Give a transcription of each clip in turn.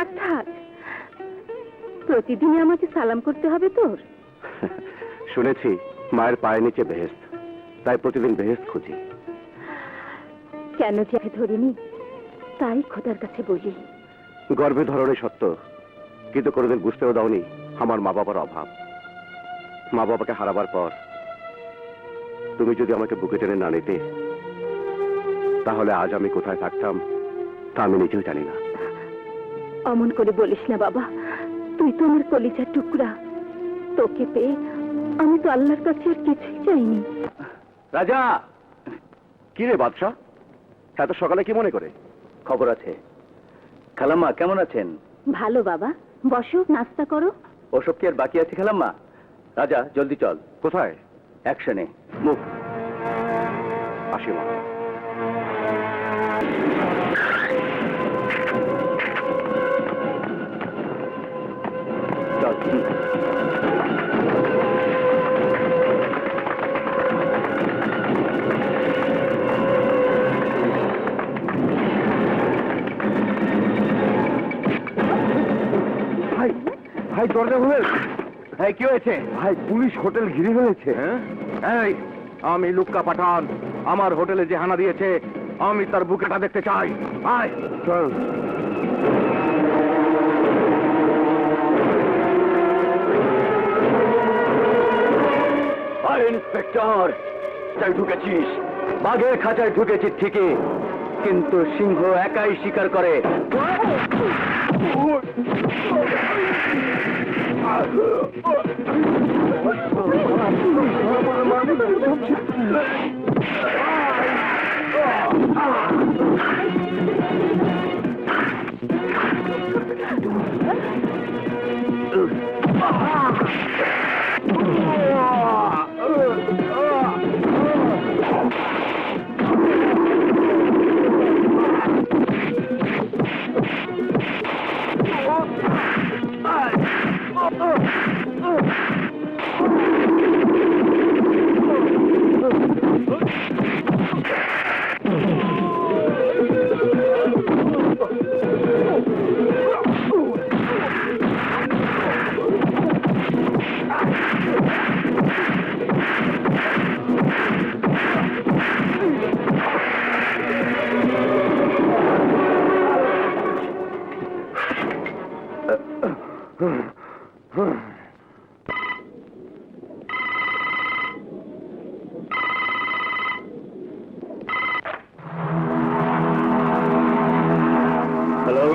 থাক থাক, প্রতিদিনই আমাকে সালাম করতে হবে তোর? শুনেছি মায়ের পায়ের নিচে বেহেশত, তাই প্রতিদিন বেহেশত খুঁজি। কেন যে ধরিনি তাই খোদার কাছে বলি। গর্ভে ধরনের সত্য, কিন্তু কোনোদিন বুঝতেও দাওনি আমার মা বাবার অভাব। মা বাবাকে হারাবার পর তুমি যদি আমাকে বুকে টেনে না নিতে, তাহলে আজ আমি কোথায় থাকতাম তা আমি নিজেও জানি না। অমন করে বলিস না বাবা, তুই তো আমার কলিজার টুকরা। তোকে পেয়ে আমি তো আল্লাহর কাছে আর কিছুই চাইনি। রাজা! কি রে বাদশাহ, এত সকালে কি মনে করে? খবর আছে। খালাম্মা কেমন আছেন? ভালো বাবা, বসো, নাস্তা করো। ওসব কি আর বাকি আছে খালাম্মা? রাজা জলদি চল। কোথায়? অ্যাকশনে মুভ। আসি মা। চল। ভাই ভাই, দরজা খুলে। ভাই কি হয়েছে? ভাই, পুলিশ হোটেল ঘিরে ফেলেছে। এই, আমি লুক্কা পাঠান। আমার হোটেলে যে হানা দিয়েছে, আমি তার বুকেটা দেখতে চাই। আয় চল। আরে ইন্সপেক্টর, তাই ঢুকেছিস, বাঘের খাঁচায় ঢুকেছিস ঠিকই, কিন্তু সিংহ একাই শিকার করে। হ্যালো,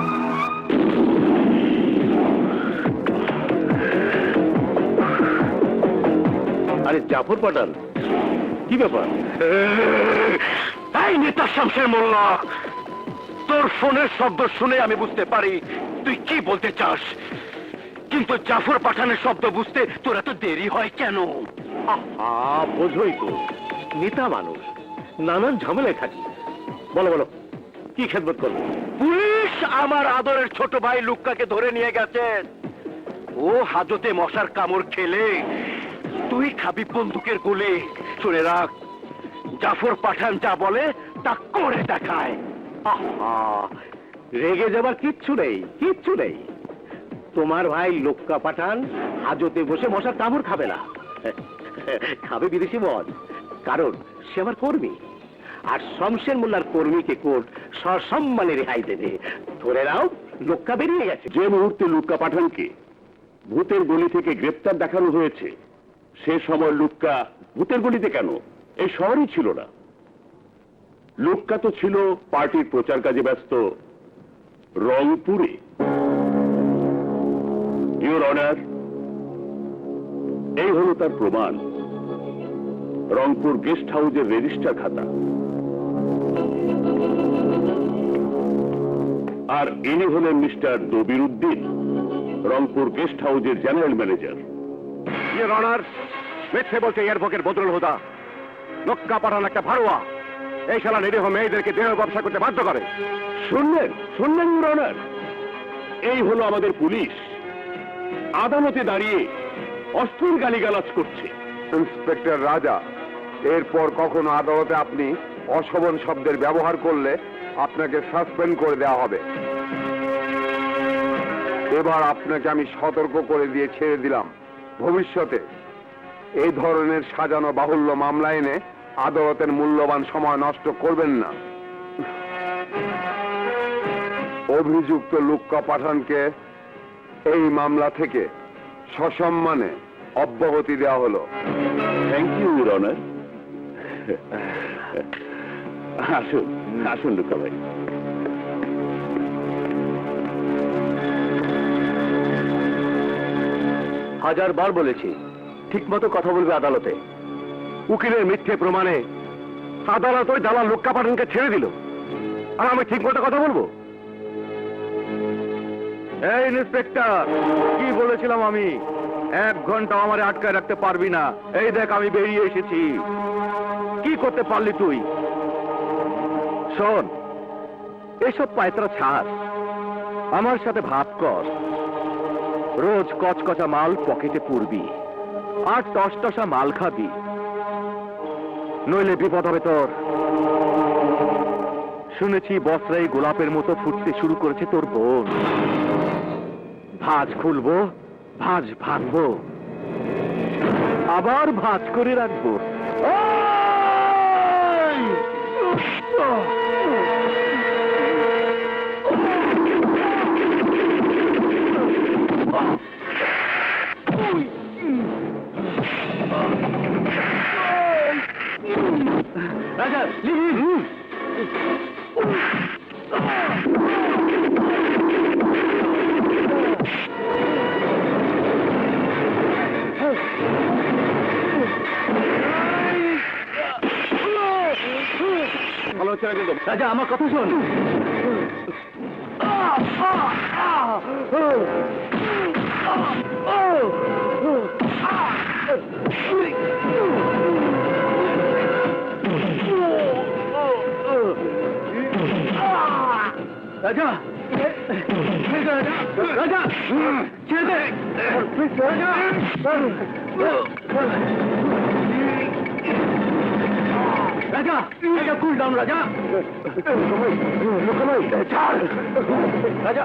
আরে জাফর পাঠান, কি ব্যাপার? এই নেতা শামসের মোল্লা, তোর ফোনের শব্দ শুনে আমি বুঝতে পারি তুই কি বলতে চাস, কিন্তু জাফর পাঠানের শব্দ বুঝতে তোর এত দেরি হয় কেন? বোঝই তো, নেতা মানুষ, নানান ঝামেলায় থাকি। বলো বলো, কি খেদমত করবো? পুলিশ আমার আদরের ছোট ভাই লুক্কাকে ধরে নিয়ে গেছেন। ও হাজতে মশার কামড় খেলে তুই খাবি বন্দুকের গোলে। শুনে রাখ, জাফর পাঠান যা বলে তা করে দেখায়। রেগে যাবার কিচ্ছু নেই, কিচ্ছু নেই। তোমার ভাই লুক্কা পাঠান হাজতে বসে মশার কামড় খাবে না, খাবে বিদেশি মদ, কারণ সে আমার কর্মী। আর শমশের মোল্লার কর্মীকে কোর্ট সসম্মানে রেহাই দেবে। ধরে নাও, লুক্কা বেরিয়ে গেছে। যে মুহূর্তে লুক্কা পাঠানকে ভূতের গলি থেকে গ্রেপ্তার দেখানো হয়েছে, সে সময় লুক্কা ভূতের গলিতে কেন, এই শহরই ছিল না। লুক্কা তো ছিল পার্টির প্রচার কাজে ব্যস্ত রংপুরে। ইওর অনার, এই হলো তার প্রমাণ, রংপুর গেস্ট হাউসের রেজিস্টার খাতা। আর ইনি হলেন মিস্টার দবির উদ্দিন, রংপুর গেস্ট হাউসের জেনারেল ম্যানেজার। ইওর অনার, মিথ্যে বলছে এয়ারপোর্টের বদরুল হুদা। লুক্কা পাঠান একটা ভাড়ুয়া, এই শালা নিরীহ মেয়েদেরকে দেহ ব্যবসা করতে বাধ্য করে। শুনলেন শুনলেন ইওর অনার, এই হলো আমাদের পুলিশ, আদালতে দাঁড়িয়ে অশ্লীল গালিগালাজ করছে। ইন্সপেক্টর রাজা, এরপর কখনো আদালতে আপনি অশোভন শব্দের ব্যবহার করলে আপনাকে সাসপেন্ড করে দেওয়া হবে। এবার আপনাকে আমি সতর্ক করে দিয়ে ছেড়ে দিলাম। ভবিষ্যতে এই ধরনের সাজানো বাহুল্য মামলা এনে আদালতের মূল্যবান সময় নষ্ট করবেন না। অভিযুক্ত লুক্কা পাঠানকে এই মামলা থেকে সসম্মানে অব্যাহতি দেওয়া হলো। Thank you your honour. আসুন আসুন লুক্কা ভাই। হাজারবার বলেছি ঠিক মতো কথা বলবে আদালতে। উকিলের মিথ্যে প্রমাণে আদালত ওই দালাল লুক্কা পাঠানকে ছেড়ে দিল, আর আমি ঠিক মতো কথা বলবো? এই ইন্সপেক্টর, কি বলেছিলাম আমি? 1 ঘন্টা আমারে আটকায় রাখতে পারবি না। এই দেখ আমি বেরিয়ে এসেছি। কি করতে পারলি তুই? শোন, এসব পায়তারা ছাড়, আমার সাথে ভাব কর। রোজ কচকচা মাল পকেটে পুরবি আর টসটসা মাল খাবি, নইলে বিপদ হবে তোর। শুনেছি বস্ত্রাই গোলাপের মতো ফুটতে শুরু করেছে তোর বোন। ভাঁজ খুলবো, ভাঁজ ভাঙবো, আবার ভাঁজ করে রাখবো। রাজা, ভালো হচ্ছে না কিন্তু। রাজা আমার কথা শোন। রাজা, রাজা ছেড়ে দে। রাজা, রাজা, রাজা কুল ডাউন। রাজা, রাজা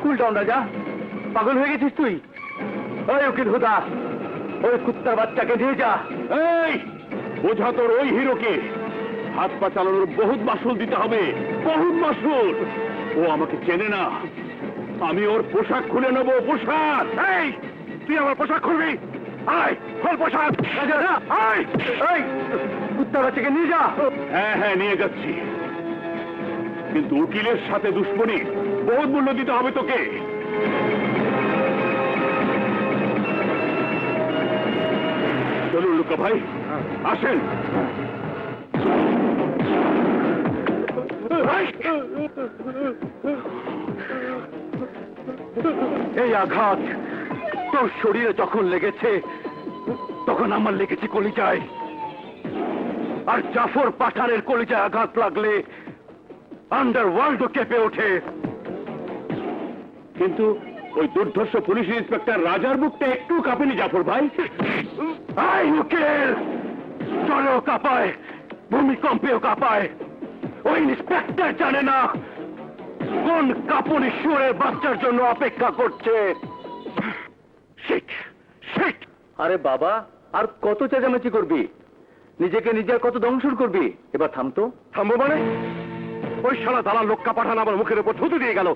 কুল ডাউন। রাজা, পাগল হয়ে গেছিস তুই? ওই উকিল হুদা, ওই কুত্তার বাচ্চাকে নিয়ে যা। এই বোঝা তোর ওই হিরোকে। হাত পা চালানোর বহুত মাসুল দিতে হবে, বহুত মাসুল। ও আমাকে চেনে না, আমি ওর পোশাক খুলে নেবো। পোশাক? এই, তুই আমার পোশাক খুলবি? আয়, খোল পোশাক। রাজা, আয়, এই কুত্তার বাচ্চাকে নিয়ে যা। হ্যাঁ হ্যাঁ নিয়ে যাচ্ছি, কিন্তু উকিলের সাথে দুশ্মনী বহুত মূল্য দিতে হবে তোকে। চলুন লুকা ভাই, আসেন। এই আঘাত তোর শরীরে যখন লেগেছে তখন আমার লেগেছে কলিজায়, আর জাফর পাঠানের কলিজায় আঘাত লাগলে আন্ডারওয়ার্ল্ডও কেঁপে ওঠে। কিন্তু ওই দুর্ধর্ষ পুলিশ ইন্সপেক্টর রাজার বুকটা একটু কাঁপেনি জাফর ভাই। আই উকিল, জলেও কাঁপায়, ভূমিকম্পেও কাঁপায়। ওই ইন্সপেক্টর জানে না কোন কাপুনি সুরের বাচ্চার জন্য অপেক্ষা করছে। Shit, shit. আরে বাবা, আর কত চেঁচামেচি করবি? নিজেকে নিজে আর কত দংশন করবি? এবার থামতো। থামবো মানে? ওই শালা দালাল লোক্কা পাঠান আমার মুখের উপর থুতু দিয়ে গেল,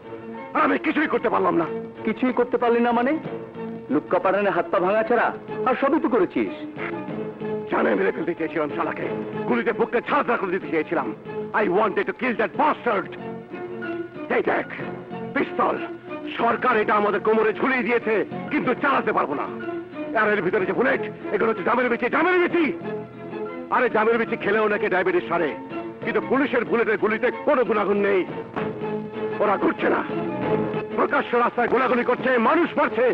আর আমি কিছুই করতে পারলাম না। কিছুই করতে পারলি না মানে? লুক্কা পাঠানে হাত পা ভাঙা ছাড়া আর সবই তো করেছিস। জানে মেরে ফেলতে চেয়েছিলাম শালাকে, গুলিতে বুকটা ছাড়া করে দিতে চেয়েছিলাম। I wanted to kill that bastard. এই দেখ পিস্তল, সরকার এটা আমাদের কোমরে ঝুলিয়ে দিয়েছে, কিন্তু চালাতে পারবো না। আর এর ভিতরে যে বুলেট, এগুলো হচ্ছে জামের বিচি। জামের বিচি, আরে জামের বিচি খেলেও নাকি ডায়াবেটিস সারে, কিন্তু পুলিশের বুলেটের গুলিতে কোনো গুণাগুণ নেই। ওরা ঘুরছে না, প্রকাশ্য রাস্তায় গোলাগুলি করছে, মানুষ মারছে,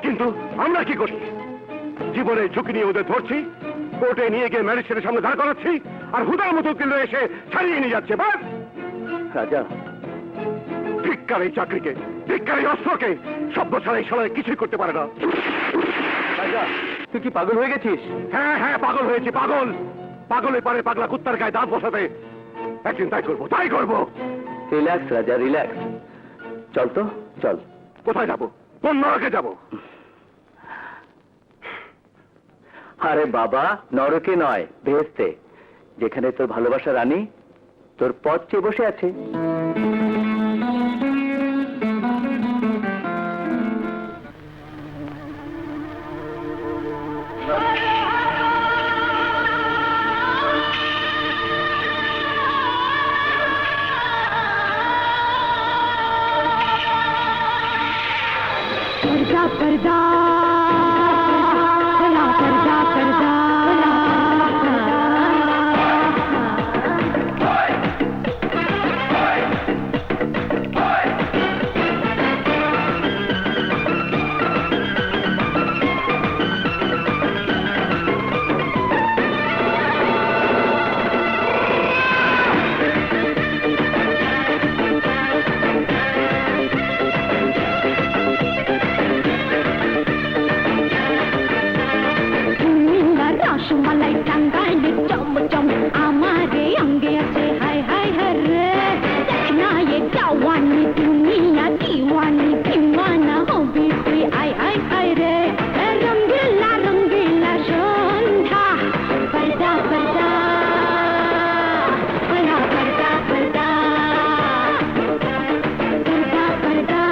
কিন্তু আমরা কি করছি? জীবনের ঝুঁকি নিয়ে ওদের ধরছি, কোর্টে নিয়ে গিয়ে ম্যাজিস্ট্রেটের সামনে দাঁড় করাচ্ছি, আর হুদার মতো উকিল এসে ছাড়িয়ে নিয়ে যাচ্ছে। বাস রাজা, ধিক্কার এই চাকরিকে, ধিক্কার এই অস্ত্রকে। শব্দ ছাড়া এই শালায় কিছুই করতে পারে না। রাজা, তুই কি পাগল হয়ে গেছিস? হ্যাঁ হ্যাঁ পাগল হয়েছি, পাগল। পাগলে পারে পাগলা কুত্তার গায়ে দাঁত বসাতে। একদিন তাই করবো, তাই করবো। রিল্যাক্স রাজা, রিল্যাক্স। চল তো, চল। কোথায় যাবো? কোন নরকে যাব? আরে বাবা, নরকে নয়, বেহেশতে, যেখানে তোর ভালোবাসা রানী তোর পথ চেয়ে বসে আছে। पर्दा पर्दा पर्दा पर्दा पर्दा রসমালাই টাঙ্গাইলে চমচম আমারে অঙ্গে আছে হায় হায় হায় রে দেখনা ये जवानी दुनिया दीवानी दीवाना হবি তুই আয় হায় হায় রে রঙ্গিলা রঙ্গিলা সন্ধ্যা पर्दा पर्दा पर्दा पर्दा पर्दा पर्दा पर्दा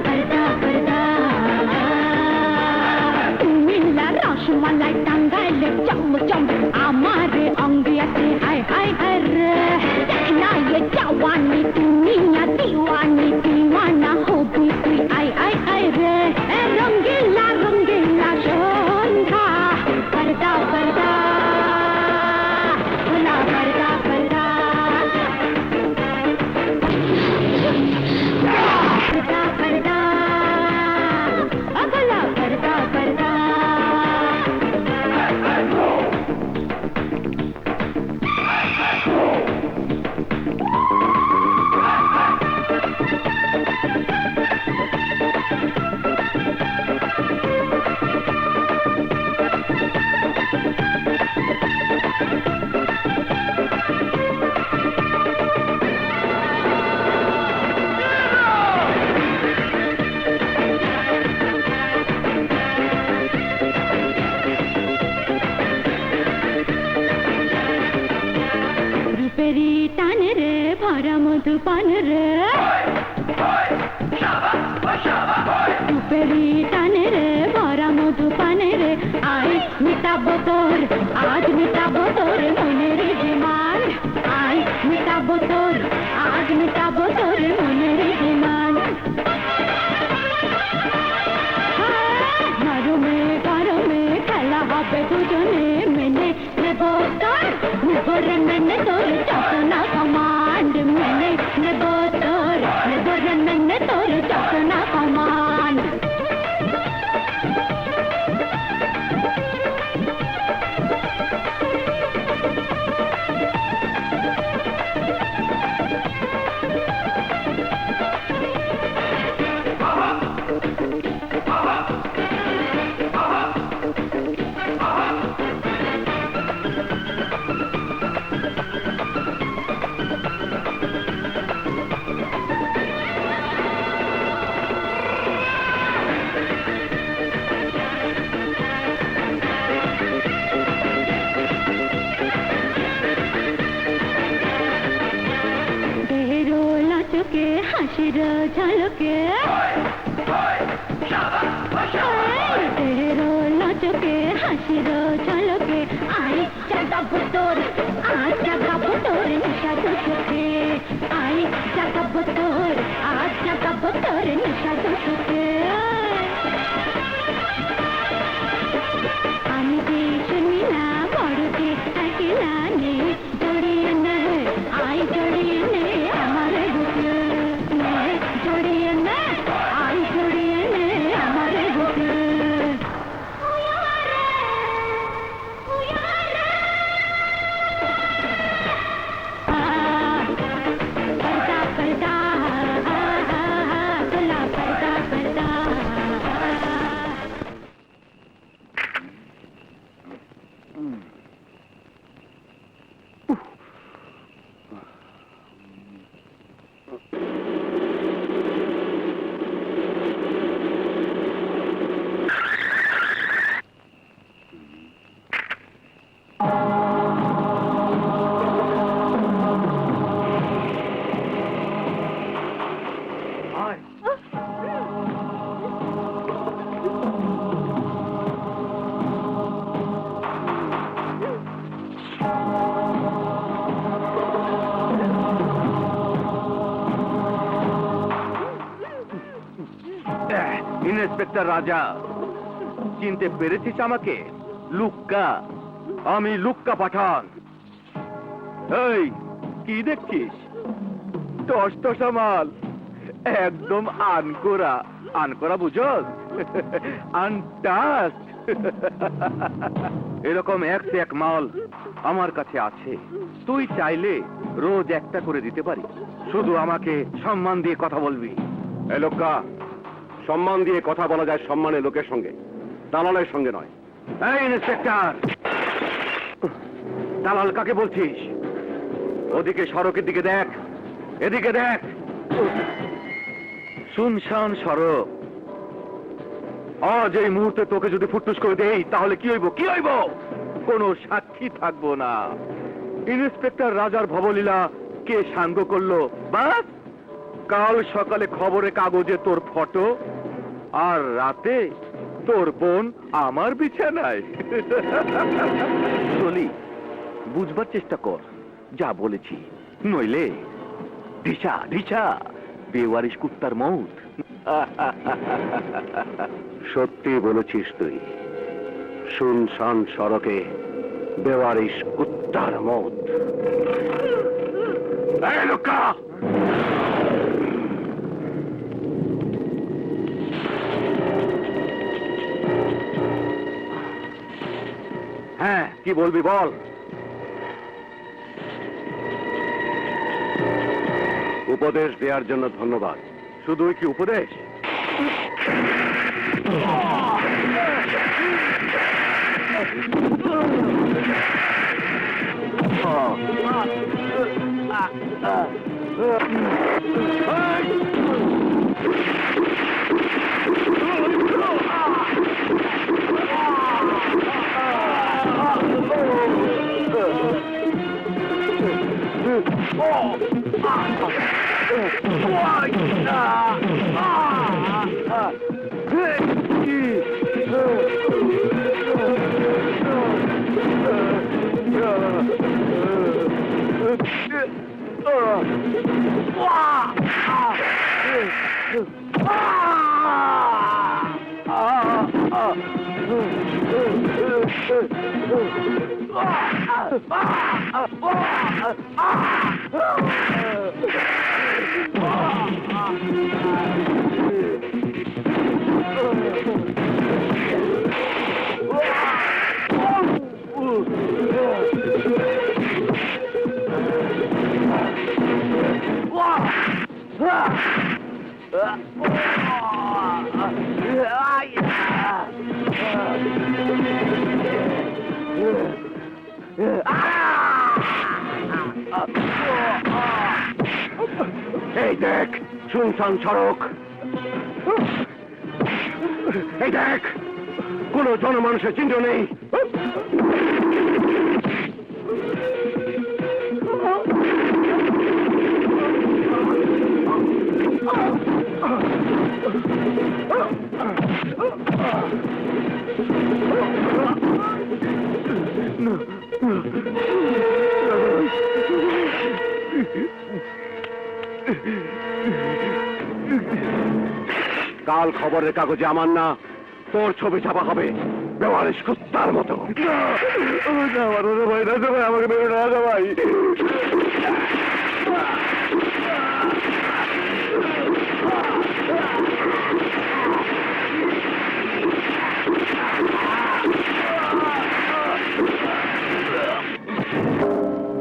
पर्दा पर्दा রসমালাই টাঙ্গাইলে চমচম আমারে অঙ্গে আছে হায় হায় হায় রে দেখনা ये जवानी दुनिया दीवानी दीवाना হবি তুই আয় আয় আয় রে রঙ্গিলা রঙ্গিলা সন্ধ্যা पर्दा पर्दा पर्दा पर्दा पर्दा पर्दा पर्दा अगला पर्दा पर्दा রূপেরি টান রে ভরা মধু পান রে রূপেরি টান রে ভরা মধু পান রে আই মিটাবো তোর আজ মিটাবো তোর মনের ডিমান্ড আই মিটাবো তোর আজ মিটাবো তোর মনের ডিমান্ড নরমে গরমে খেলা হবে দুজনে মেনে নেব তোর নেবরে মেনে তোর চটনা কমান্ড মেনে নেব তোর নেবরে মেনে তোর চটনা কমান্ড দেহেরো লাচকে হাসির ঝলকে দেহেরো লাচকে হাসির ঝলকে আই জাগাবো তোর আজ জাগাবো তোর নেশা দুচোখে আই জাগাবো তোর আজ জাগাবো তোর নেশা দুচোখে আমি যে শুনি না বড় যে একলা নে জড়িয়ে নে আই জড়িয়ে নে আমার বুকে নে জড়িয়ে নে আই জড়িয়ে নে আমার বুকে पर्दा पर्दा पर्दा पर्दा ইন্সপেক্টর রাজা, চিনতে পেরেছিস আমাকে? লুক্কা, আমি লুক্কা পাঠান। এই কি দেখছিস? টসটসা মাল, একদম আনকোরা। আনকোরা বুঝস? আনটাস্ট। এরকম এক মাল আমার কাছে আছে। তুই চাইলে রোজ একটা করে দিতে পারি। শুধু আমাকে সম্মান দিয়ে কথা বলবি। এই লোকটা, সম্মান দিয়ে কথা বলা যায় সম্মানের লোকের সঙ্গে, দালালের সঙ্গে নয়। এই ইন্সপেক্টর, দালাল কাকে বলছিস? ওদিকে সড়কের দিকে দেখ, এদিকে দেখ। শুনশান সড়ক। আজ এই মুহূর্তে তোকে যদি ফুটুস করে দেই তাহলে কি হইব? কি হইব? কোনো সাক্ষী থাকবো না। ইন্সপেক্টর রাজার ভবলীলা কে সাঙ্গ করলো, বাস কাল সকালে খবরে কাগজে তোর ফটো, আর রাতে তোর বোন আমার বিছানায়। চলি, বুঝবার চেষ্টা কর যা বলেছি, নইলে ঢিসা ঢিসা বেওয়ারিশ কুত্তার মৌত। সত্যি বলেছিস তুই, শুনশান সড়কে বেওয়ারিশ কুত্তার মত। এই লোকা, হ্যাঁ কি বলবি বল। উপদেশ দেওয়ার জন্য ধন্যবাদ। শুধুই কি উপদেশ? এই দেখ, শুনশান সড়ক। এই দেখ, কোনো জনমানুষের চিহ্ন নেই। কাল খবরের কাগজে আমার না, তোর ছবি ছাপা হবে বেওয়ারিশ কুত্তার মতো। ভাই রাজা ভাই, আমাকে বেরো না রাজা ভাই।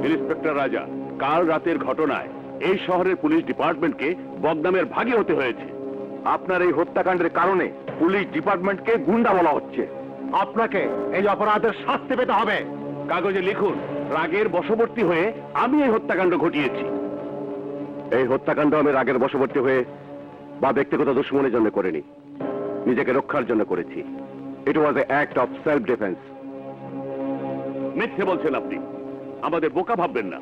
ইন্সপেক্টর রাজা, কাল রাতের ঘটনায় এই শহরের পুলিশ ডিপার্টমেন্টকে বদনামের ভাগী হতে হয়েছে। আপনার এই হত্যাকাণ্ডের কারণে পুলিশ ডিপার্টমেন্টকে গুন্ডা বলা হচ্ছে। আপনাকে এই অপরাধের শাস্তি পেতে হবে। কাগজে লিখুন, রাগের বশবর্তী হয়ে আমি এই হত্যাকাণ্ড ঘটিয়েছি। এই হত্যাকাণ্ড আমি রাগের বশবর্তী হয়ে বা ব্যক্তিগত দুশ্মনের জন্য করিনি, নিজেকে রক্ষার জন্য করেছি। ইট ওয়াজ এ অ্যাক্ট অফ সেলফ ডিফেন্স। মিথ্যে বলছেন আপনি, আমাদের বোকা ভাববেন না।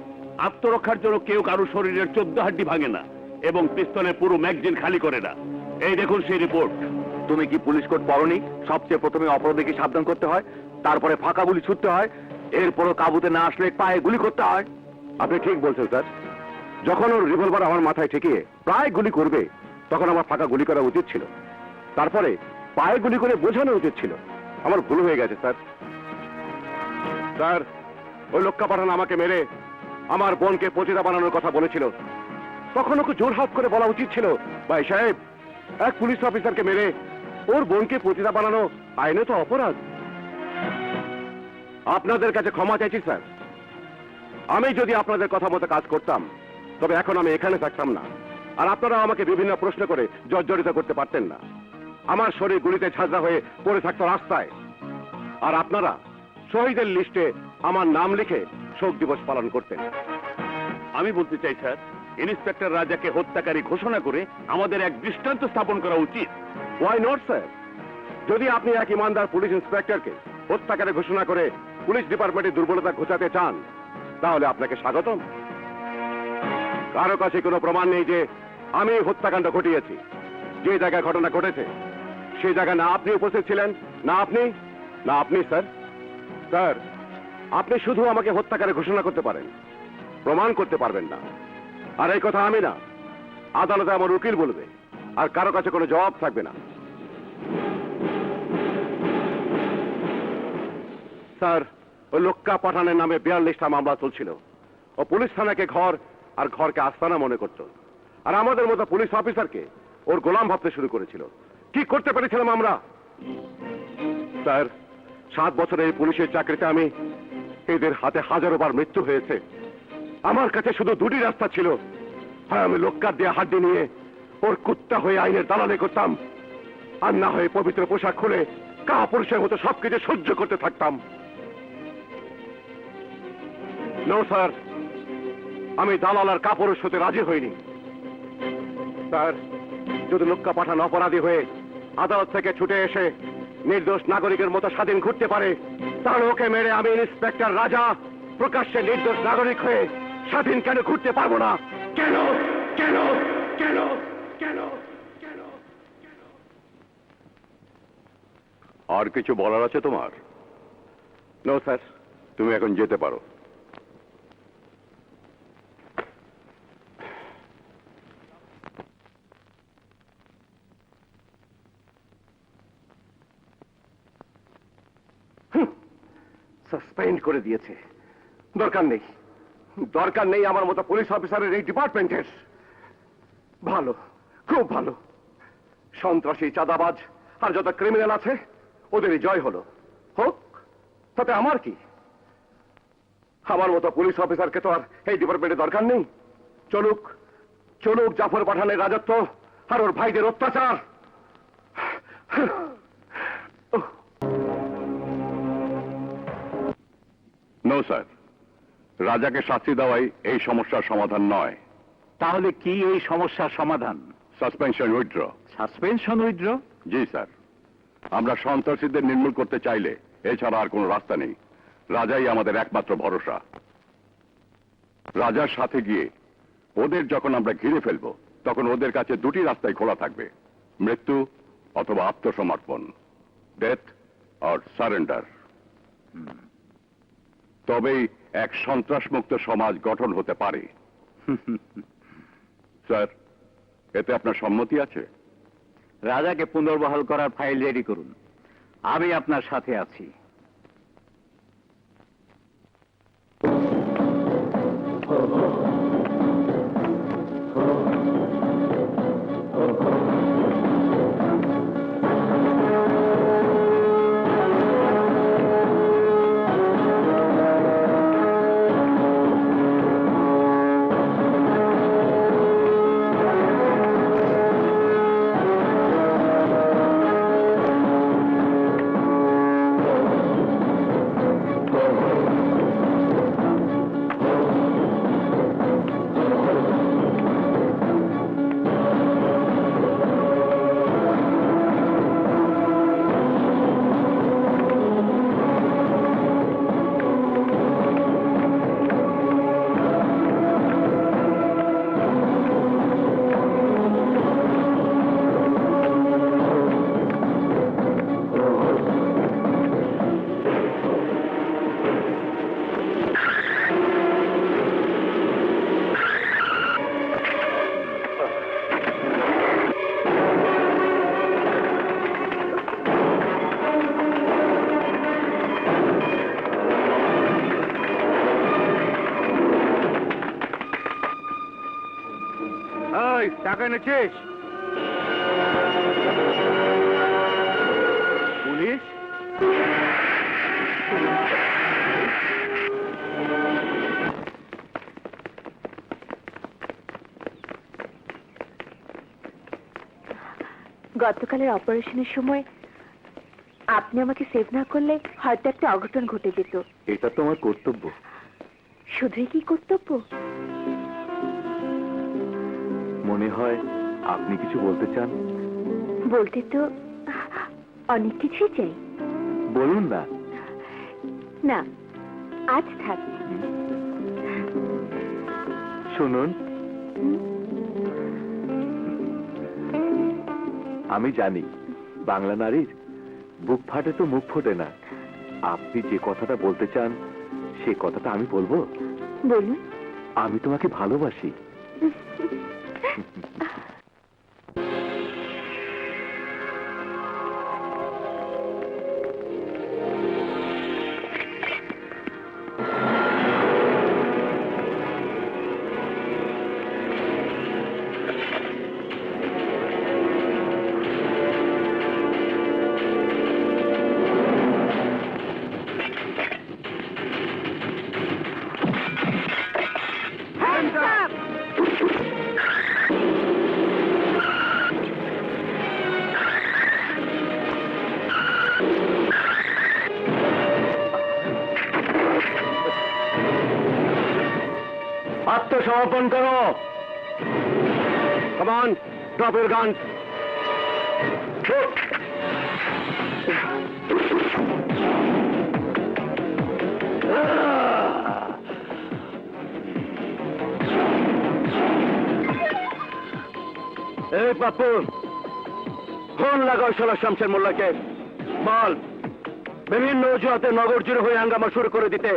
আত্মরক্ষার জন্য কেউ কারো শরীরের 14 হাড্ডি ভাঙে না এবং পিস্তলের পুরো ম্যাগজিন খালি করে না। এই দেখুন সেই রিপোর্ট। তুমি কি পুলিশ কোড পড়নি? সবচেয়ে প্রথমে অপরাধীকে সাবধান করতে হয়, তারপরে ফাঁকা গুলি ছুটতে হয়, এরপরও কাবুতে না আসলে পায়ে গুলি করতে হয়। আপনি ঠিক বলছেন স্যার। যখন ওর রিভলভার আমার মাথায় ঠেকিয়ে প্রায় গুলি করবে, তখন আমার ফাঁকা গুলি করা উচিত ছিল। তারপরে পায়ে গুলি করে বোঝানো উচিত ছিল। আমার ভুল হয়ে গেছে স্যার। স্যার, ওই লোক্কা পাঠান আমাকে মেরে আমার বোনকে পতিতা বানানোর কথা বলেছিল। তখন ওকে জোরহাত করে বলা উচিত ছিল, ভাই সাহেব, এক পুলিশ অফিসারকে মেরে ওর বোনকে পতিতা বানানো আইনে তো অপরাধ। আপনাদের কাছে ক্ষমা চাইছি স্যার। আমি যদি আপনাদের কথা মতো কাজ করতাম তবে এখন আমি এখানে থাকতাম না, আর আপনারা আমাকে বিভিন্ন প্রশ্ন করে জর্জরিত করতে পারতেন না। আমার শরীর গুলিতে ঝাঁঝরা হয়ে পড়ে থাকতো রাস্তায়, আর আপনারা শহীদের লিস্টে আমার নাম লিখে শোক দিবস পালন করতেন। আমি বলতে চাই স্যার, ইন্সপেক্টর রাজাকে হত্যাকারী ঘোষণা করে আমাদের এক দৃষ্টান্ত স্থাপন করা উচিত। Why not sir? যদি আপনি এক ইমানদার পুলিশ ইন্সপেক্টরকে হত্যাকারী ঘোষণা করে পুলিশ ডিপার্টমেন্টের দুর্বলতা ঘোচাতে চান, তাহলে আপনাকে স্বাগতম। কারো কাছে কোনো প্রমাণ নেই যে আমি হত্যাকাণ্ড ঘটিয়েছি। যে জায়গায় ঘটনা ঘটেছে সেই জায়গায় না আপনি উপস্থিত ছিলেন, না আপনি স্যার। স্যার, আপনি শুধু আমাকে হত্যাকারী ঘোষণা করতে পারেন, প্রমাণ করতে পারবেন না। আর এই কথা আমি না, আদালতে আমার উকিল বলবে, আর কারো কাছে কোনো জবাব থাকবে না। স্যার, ওই লোক্কা পাঠানের নামে 42টা মামলা চলছিল। ও পুলিশ থানাকে ঘর আর ঘরকে আস্তানা মনে করত, আর আমাদের মতো পুলিশ অফিসারকে ওর গোলাম ভাবতে শুরু করেছিল। কি করতে পেরেছিলাম আমরা? স্যার, 7 বছরের এই পুলিশের চাকরিতে আমি এদের হাতে হাজারো বার মৃত্যু হয়েছে। আমার কাছে শুধু দুটি রাস্তা ছিল, হয় আমি লোক্কার দিয়ে হাড্ডি নিয়ে ওর কুত্তা হয়ে আইনের দালালি করতাম, আর না হয়ে পবিত্র পোশাক খুলে কাপুরুষের মতো সবকিছু সহ্য করতে থাকতাম। নো স্যার, আমি দালাল আর কাপুরুষ হতে রাজি হইনি। স্যার, যদি লোক্কা পাঠান অপরাধী হয়ে আদালত থেকে ছুটে এসে নির্দোষ নাগরিকের মতো স্বাধীন ঘুরতে পারে, তাহলে ওকে মেরে আমি ইন্সপেক্টর রাজা প্রকাশ্যে নির্দোষ নাগরিক হয়ে স্বাধীন কেন ঘুরতে পারবো না? কেন কেন কেন কেন কেন? আর কিছু বলার আছে তোমার? নো স্যার, তুমি এখন যেতে পারো। সাসপেন্ড করে দিয়েছে। দরকার নেই আমার মতো পুলিশ অফিসারের এই ডিপার্টমেন্টের। ভালো, খুব ভালো। সন্ত্রাসী, চাঁদাবাজ আর যত ক্রিমিনাল আছে ওদেরই জয় হলো। হোক, তাতে আমার কি? আমার মতো পুলিশ অফিসারকে তো আর এই ডিপার্টমেন্টে দরকার নেই। চলুক চলুক জাফর পাঠানের রাজত্ব আর ওর ভাইদের অত্যাচার। নো স্যার, রাজাকে শাস্তি দেওয়াই এই সমস্যার সমাধান নয়। তাহলে কি এই সমস্যার সমাধান? Suspension withdraw. Suspension withdraw? জি স্যার, আমরা সন্ত্রাসীদের নির্মূল করতে চাইলে এছাড়া আর কোনো রাস্তা নেই। রাজাই আমাদের একমাত্র ভরসা। রাজার সাথে গিয়ে ওদের যখন আমরা ঘিরে ফেলবো, তখন ওদের কাছে দুটি রাস্তাই খোলা থাকবে, মৃত্যু অথবা আত্মসমর্পণ, ডেথ অর সারেন্ডার। তবেই এক সন্ত্রাসমুক্ত সমাজ গঠন হতে পারে। স্যার, এতে আপনার সম্মতি আছে? রাজাকে পুনর্বহাল করার ফাইল রেডি করুন, আমি আপনার সাথে আছি। টাকা এনেছিস? পুলিশ? গতকালের অপারেশনের সময় আপনি আমাকে সেভ না করলে হয়তো একটা অঘটন ঘটে যেত। এটা তোমার কর্তব্য। শুধুই কি কর্তব্য? মনে হয় আপনি কিছু বলতে চান। বলতে তো অনেক কিছুই চাই। বলুন না। না, আজ থাক। শুনুন, আমি জানি বাংলা নারীর বুক ফাটে তো মুখ ফোটে না। আপনি যে কথাটা বলতে চান সে কথাটা আমি বলবো। বলুন। আমি তোমাকে ভালোবাসি। আত্মসমর্পণ করো। Come on, drop your guns. এই পাপ্পু, ফোন লাগাও শালা শামসের মোল্লাকে। বল বিভিন্ন অজুহাতে নগর জুড়ে হয়ে হাঙ্গামা শুরু করে দিতে,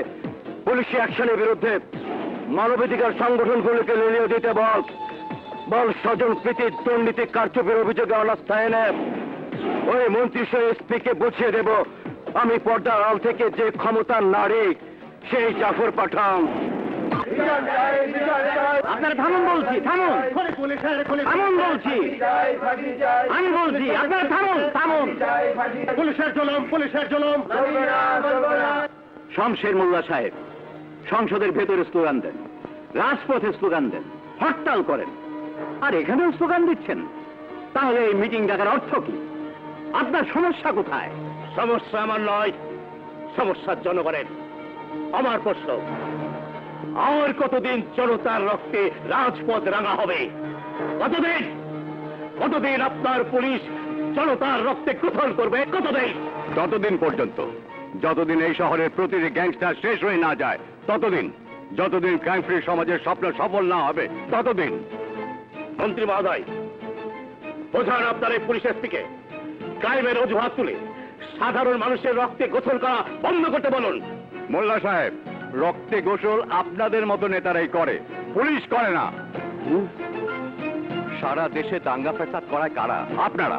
পুলিশি অ্যাকশনের বিরুদ্ধে মানবাধিকার সংগঠনগুলোকে লিলিয়ে দিতে বল। বল স্বজন প্রীতি দুর্নীতি কারচুপির অভিযোগে অনাস্থা এনে ওই মন্ত্রী সহ এসপিকে বুঝিয়ে দেব আমি পর্দার আড়াল থেকে যে ক্ষমতার নারী, সেই জাফর পাঠান। আপনারা থামুন বলছি, থামুন থামুন বলছি, আমি বলছি আপনারা থামুন থামুন। পুলিশের জুলুম, পুলিশের জুলুম। শমশের মোল্লা সাহেব সংসদের ভেতরে স্লোগান দেন, রাজপথে স্লোগান দেন, হরতাল করেন, আর এখানেও স্লোগান দিচ্ছেন। তাহলে এই মিটিং ডাকার অর্থ কি? আপনার সমস্যা কোথায়? সমস্যা আমার নয়, সমস্যার জনগণের। আমার প্রশ্ন, আর কতদিন জনতার রক্তে রাজপথ রাঙা হবে? কতদিন? কতদিন আপনার পুলিশ জনতার রক্তে গোসল করবে? কতদিন? ততদিন পর্যন্ত যতদিন এই শহরের প্রতিটি গ্যাংস্টার শেষ হয়ে না যায়, ততদিন। যতদিন ক্রাইম ফ্রি সমাজের স্বপ্ন সফল না হবে, ততদিন। মন্ত্রী মহোদয়, বোঝান আপনার এই পুলিশ এসপিকে ক্রাইমের অজুহাত তুলে সাধারণ মানুষের রক্তে গোসল করা বন্ধ করতে বলুন। মোল্লা সাহেব, রক্তে গোসল আপনাদের মতো নেতারাই করে, পুলিশ করে না। সারা দেশে দাঙ্গা ফেসাদ করায় কারা? আপনারা,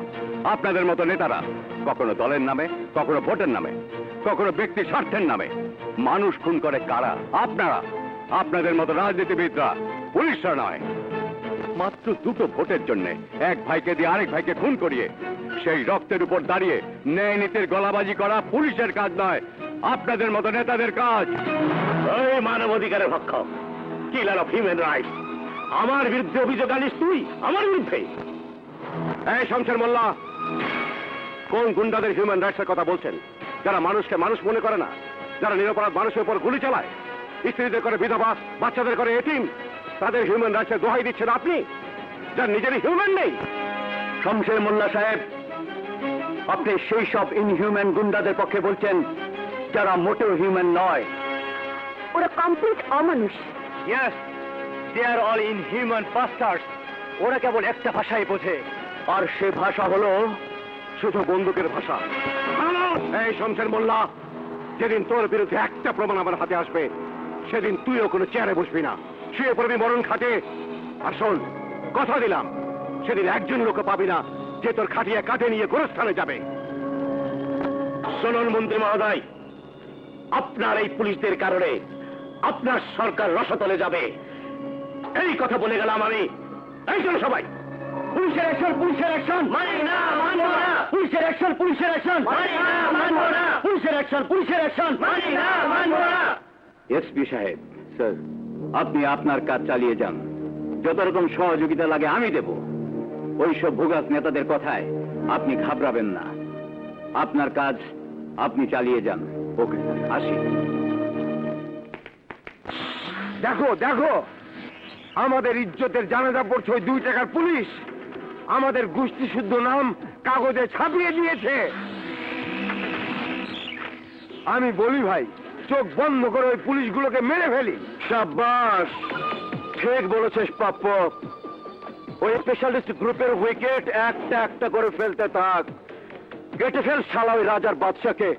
আপনাদের মতো নেতারা। কখনো দলের নামে, কখনো ভোটের নামে, কখনো ব্যক্তি স্বার্থের নামে মানুষ খুন করে কারা? আপনারা। আপনাদের মতো রাজনীতিবিদরা, পুলিশরা নয়। মাত্র দুটো ভোটের জন্য এক ভাইকে দিয়ে আরেক ভাইকে খুন করিয়ে সেই রক্তের উপর দাঁড়িয়ে ন্যায় নীতির গলাবাজি করা পুলিশের কাজ নয়, আপনাদের মতো নেতাদের কাজ। এই মানবাধিকারের ভক্ষক, কিলার অফ হিউম্যান রাইটস, আমার বিরুদ্ধে অভিযোগ আনিস তুই? আমার বিরুদ্ধে? এই শমশের মোল্লা, কোন গুন্ডাদের হিউম্যান রাইটসের কথা বলছেন? যারা মানুষকে মানুষ মনে করে না, যারা নিরপরাধ মানুষের উপর গুলি চালায়, স্ত্রীদের করে বিধবা, বাচ্চাদের করে এতিম, তাদের হিউম্যান রাইটসের দোহাই দিচ্ছেন আপনি, যার নিজেরই হিউম্যান নেই। শমশের মোল্লা সাহেব, আপনি সেই সব ইনহিউম্যান গুন্ডাদের পক্ষে বলছেন যারা মোটেও হিউম্যান নয়। ওরা complete Amanush. Yes, they are all inhuman bastards. ওরা কেবল একটা ভাষাই বোঝে, আর সে ভাষা হলো শুধু বন্দুকের ভাষা। এই শমশের মোল্লা, যেদিন তোর বিরুদ্ধে একটা প্রমাণ আমার হাতে আসবে, সেদিন তুইও কোনো চেয়ারে বসবি না, শুয়ে পড়বি মরণ খাটে। আর শোন, কথা দিলাম, সেদিন একজন লোক পাবি না যে তোর খাটিয়ে কাঁধে নিয়ে গোরস্থানে যাবে। শুনুন মন্ত্রী মহোদয়, আপনার এই পুলিশদের কারণে আপনার সরকার রসাতলে যাবে, এই কথা বলে গেলাম আমি। এই চলো সবাই, পুলিশের অ্যাকশন, পুলিশের অ্যাকশন, মানি না, মানবো না। পুলিশের অ্যাকশন, পুলিশের অ্যাকশন, মানি না, মানবো না। পুলিশের অ্যাকশন, পুলিশের অ্যাকশন, মানি না, মানবো না। এসপি সাহেব, স্যার, আপনি আপনার কাজ চালিয়ে যান। যত রকম সহযোগিতা লাগে আমি দেব। ওইসব ভোগাস নেতাদের কথায় আপনি ঘাবড়াবেন না। আপনার কাজ আপনি চালিয়ে যান। ওকে, আসি। দেখো দেখো, আমাদের ইজ্জতের জানাজা পড়ছে ওই 2 টাকার পুলিশ। আমাদের গোষ্ঠী শুদ্ধ নাম কাগজে ছাপিয়ে দিয়েছে। আমি বলি ভাই, চোখ বন্ধ করে ওই পুলিশগুলোকে মেরে ফেলি। সাব্বাস, ঠিক বলেছিস প্রাপ্য। ওই স্পেশালিস্ট গ্রুপের উইকেট একটা একটা করে ফেলতে থাক। কেটে ফেল শালা ওই রাজার বাদশাকে,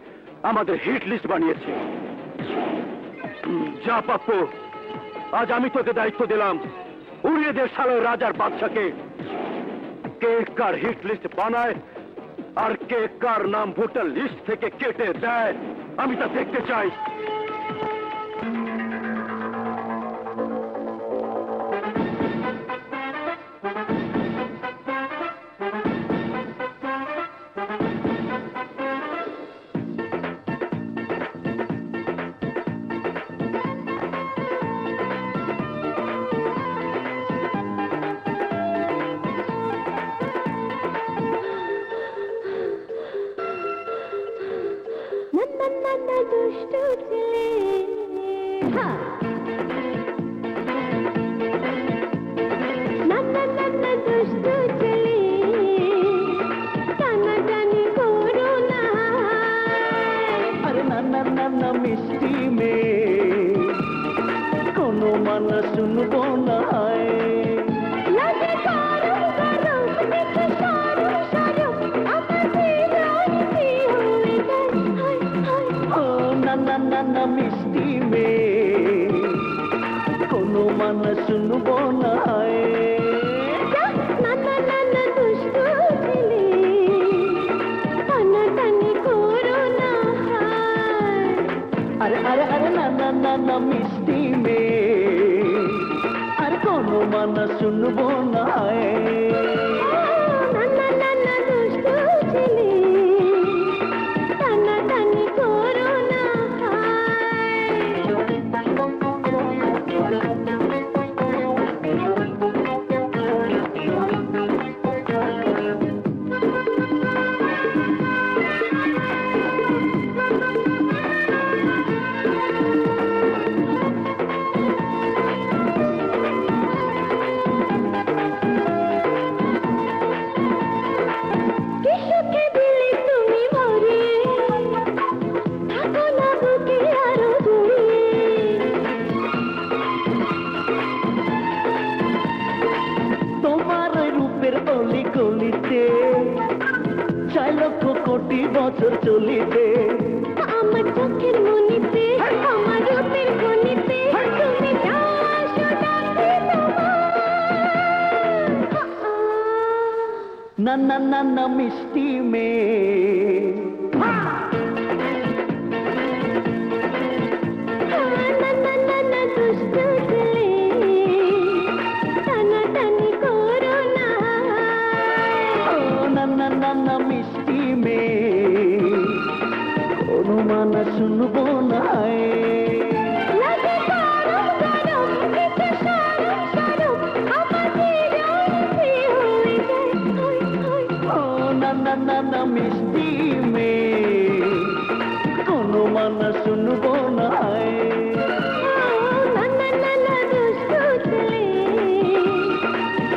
আমাদের হিট লিস্ট বানিয়েছে। যা পাপ্পু, আজ আমি তোকে দায়িত্ব দিলাম, উড়িয়ে দে শালা ওই রাজার বাদশাকে। কে কার হিট লিস্ট বানায় আর কে কার নাম ভোটার লিস্ট থেকে কেটে দেয়, আমি তা দেখতে চাই। ನನ್ನ ದುಷ್ಟು ছেলে ನನ್ನ ದುಷ್ಟು ছেলে টানাটানি করো না। আরে নানা মিষ্টি মেয়ে, কোনো মানা শুনবো না। লাগে গরম গরম দেখে সরম সরম আমার জীবন কি হয়ে যায়। হায় হায় ও নানা মিষ্টি মেয়ে, কোনো মানা শুনবো না। নানা দুষ্টু ছেলে টানাটানি করো না। আরে নানা মিষ্টি মেয়ে, আর কোনো মানা শুনবো না। নানা দুষ্টু ছেলে টানাটানি করো না। কিসুকে দিলে তুমি ভরিয়ে থাকো না বুকে আরো জড়িয়ে। তোমার ওই রূপের অলি গলিতে 4 লক্ষ কোটি বছর চলিতে। আমার চোখের মনিতে আমার রূপের খনিতে তুমি যাসো ডাকে তোমার। নানা মিষ্টি মেয়ে, নানা দুষ্টু ছেলে টানাটানি করো না। ও নানা মিষ্টি মেয়ে, কোনো মানা শুনবো না। লাগে গরম গরম দেখে সরম সরম আমার জীবন কি হয়ে যায়। হায় হায় ও নানা মিষ্টি মেয়ে, কোনো মানা শুনবো না। নানা দুষ্টু ছেলে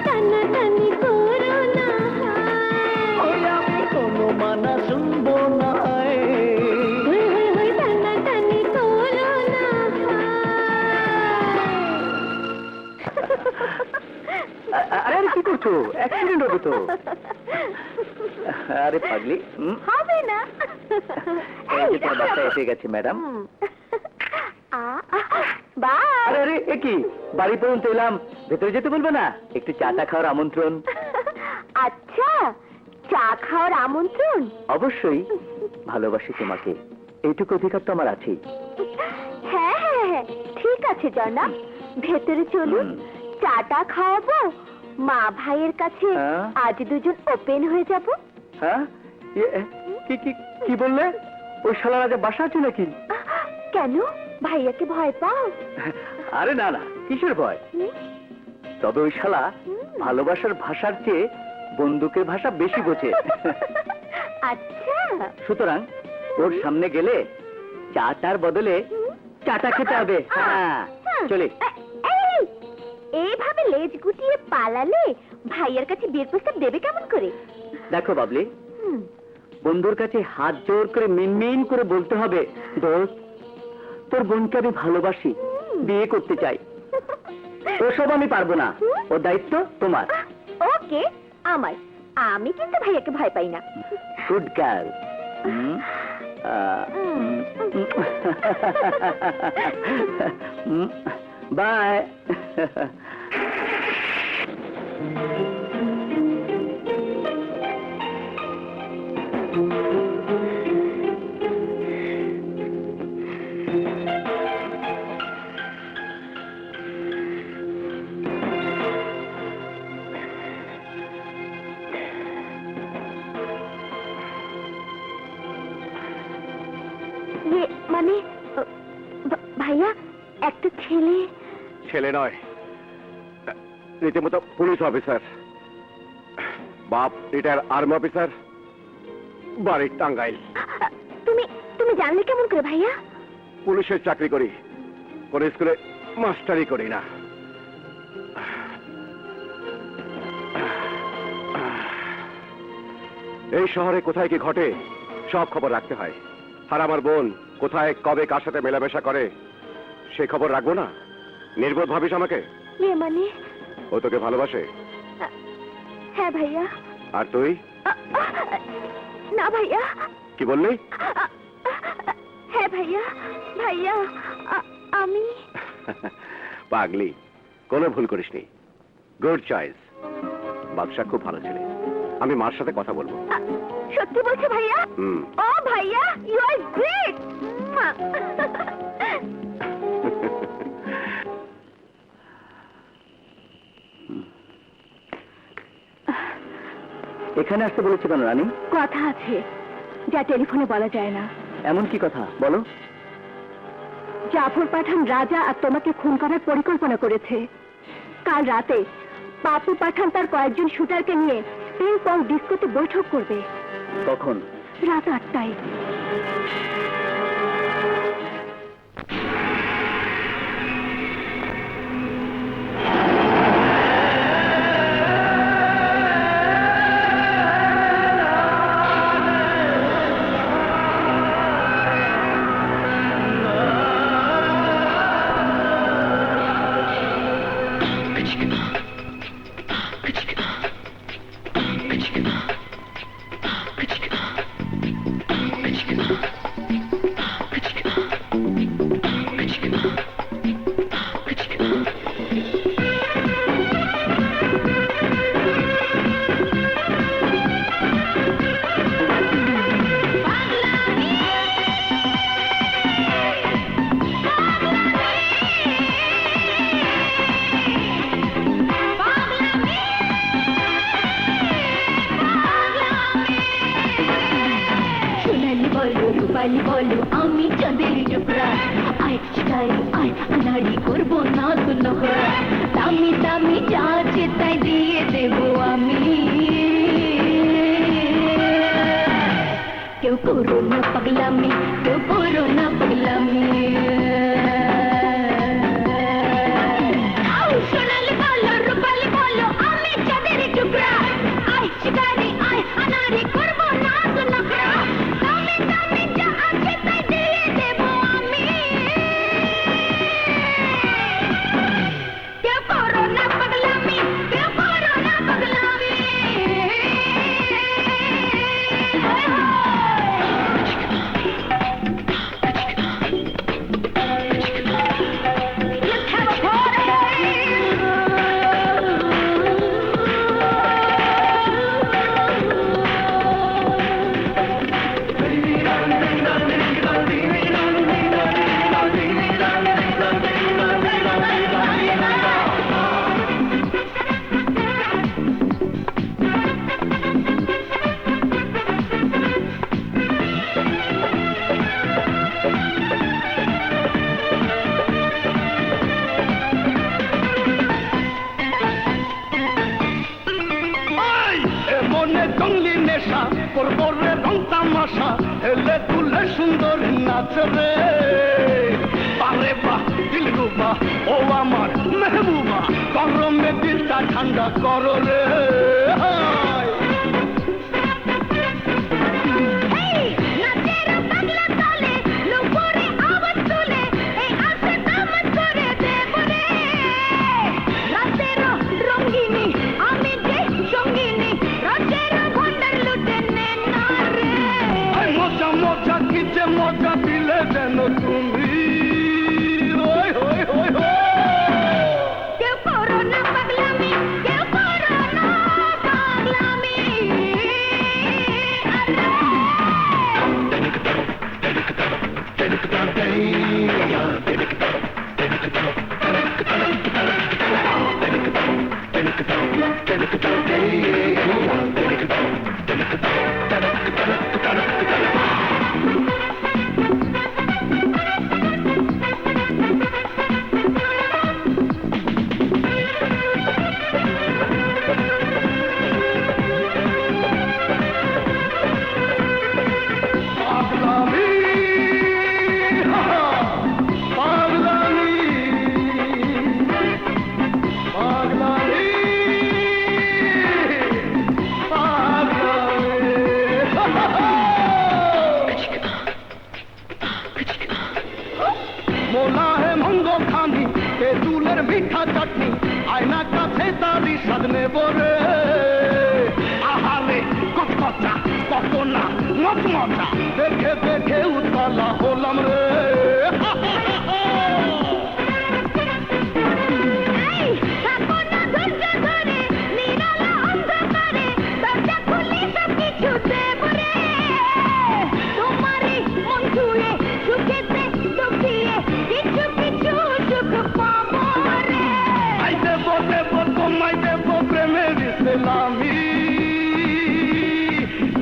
টানাটানি করো না। ওই আমি কোনো মানা শুনবো না। টানাটানি করো না। আরে কি করছো? অ্যাক্সিডেন্ট হবে তো। আরে পাগলি, হবে না। এই যে তোমার বাচ্চা এসে গেছে ম্যাডাম। বাই। আরে আরে এ কি, বাড়ি পর্যন্ত এলাম, ভেতরে যেতে বলবে না? একটু চাটা খাওয়ার আমন্ত্রণ। আচ্ছা, চা খাওয়ার আমন্ত্রণ? অবশ্যই, ভালোবাসি তোমাকে, এইটুকু অধিকার তো আমার আছেই। হ্যাঁ, ঠিক আছে জনাব, ভেতরে চলুন, চাটা খাওয়াবো, মা ভাইয়ের কাছে হ্যাঁ? আজ দুজন ওপেন হয়ে যাব। হ্যাঁ কি কি কি বললে? ওই শালার আজ বাসা আছে নাকি? কেন ভাইয়াকে ভয় পাও? আরে না না, কিসের ভয়? তবে ওই শালা ভালোবাসার ভাষার চেয়ে বন্দুকের ভাষা বেশি বোঝে। আচ্ছা, সুতরাং ওর সামনে গেলে চাটার বদলে চাটা খেতে হবে। হ্যাঁ চলে। এই, এইভাবে লেজ গুটিয়ে পালালে ভাইয়ার কাছে বিয়ের প্রস্তাব দেবে কেমন করে? দেখো বাবলি, হুম, বন্ধুর কাছে হাত জোর করে মিনমিন করে বলতে হবে, দোস্ত তোর বোনকে আমি ভালোবাসি, বিয়ে করতে চাই। ওসব আমি পারবো না, ওর দায়িত্ব তোমার। ওকে, আমার। আমি কিন্তু ভাইয়াকে ভয় পাই না। Good girl. বাই। ইয়ে, মানে ভাইয়া একটা ছেলে। ছেলে নয়, রীতিমতো পুলিশ অফিসার। বাপ রিটায়ার আর্মি অফিসার, বাড়ির টাঙ্গাইল। তুমি তুমি জানলে কেমন করে ভাইয়া? পুলিশের চাকরি করি, কোন স্কুলে মাস্টারি করি না। এই শহরে কোথায় কি ঘটে সব খবর রাখতে হয়। আর আমার বোন কোথায় কবে কার সাথে মেলামেশা করে সে খবর রাখবো না? নির্বোধ ভাবিস আমাকে? ইয়ে মানে, ও তোকে ভালোবাসে? হ্যাঁ ভাইয়া। আর তুই? না ভাইয়া। কি বললি? হ্যাঁ ভাইয়া, ভাইয়া আমি। পাগলি, কোনো ভুল করিসনি। Good choice. বাদশা খুব ভালো ছেলে, আমি মার সাথে কথা বলবো। সত্যি বলছো ভাইয়া? হুম। ও ভাইয়া, ইউ আর গ্রেট। এখানে আসতে বলেছে কেন রানী? কথা আছে যা টেলিফোনে বলা যায় না। এমন কি কথা বলো? জাফর পাঠান রাজা আর তোমাকে খুন করার পরিকল্পনা করেছে। কাল রাতে পাপু পাঠান তার কয়েকজন শুটারকে নিয়ে পিং পং ডিস্কোতে বৈঠক করবে। কখন? রাত 8টায়। রূপালি বলো আমি চাঁদের টুকরা, আয় শিকারি আয় নারী করবো না তো নখরা, দামি দামি যা আছে তাই দিয়ে দেবো আমি। কেউ করো না পাগলামি, কেউ করো না পাগলামি। সোনালি বলো রূপালি বলো আমি চাঁদের টুকরা, আয় শিকারি আয় নারী করবো না তো নখরা, দামি দামি যা আছে তাই দিয়ে দেবো আমি। কেউ করো না পাগলামি, কেউ করো না পাগলামি। করবো রে রং তামাশা, হেলে দুলে সুন্দর নাচ রে। বারে বাহ দিলরুবা ও আমার মেহবুবা, গরমে দিলটা ঠান্ডা করো রে। মজা মজা কি যে মজা দিলে যেন তুমি। ওই ওই ওই কেউ করো না পাগলামি, কেউ করো না পাগলামি। পাগলামি, পাগলামি, পাগলামি, মোলা হে মঙ্গো খানি তেঁতুলের মিঠা চাটনি, আয়না কাছে তারি স্বাদ নেব রে। আহারে কত কথা কত না মজা, দেখে দেখে উতলা হলাম রে। থাকো না ধৈর্য ধরে, নিরালা অন্ধকারে, দরজা খুলে সব কিছু দেব রে। তোমারই মন ছুঁয়ে, সুখেতে দুঃখিয়ে, কিছু কিছু সুখ পাবো রে। আই দেব দেব তোমায় দেব প্রেমের ইসলামি।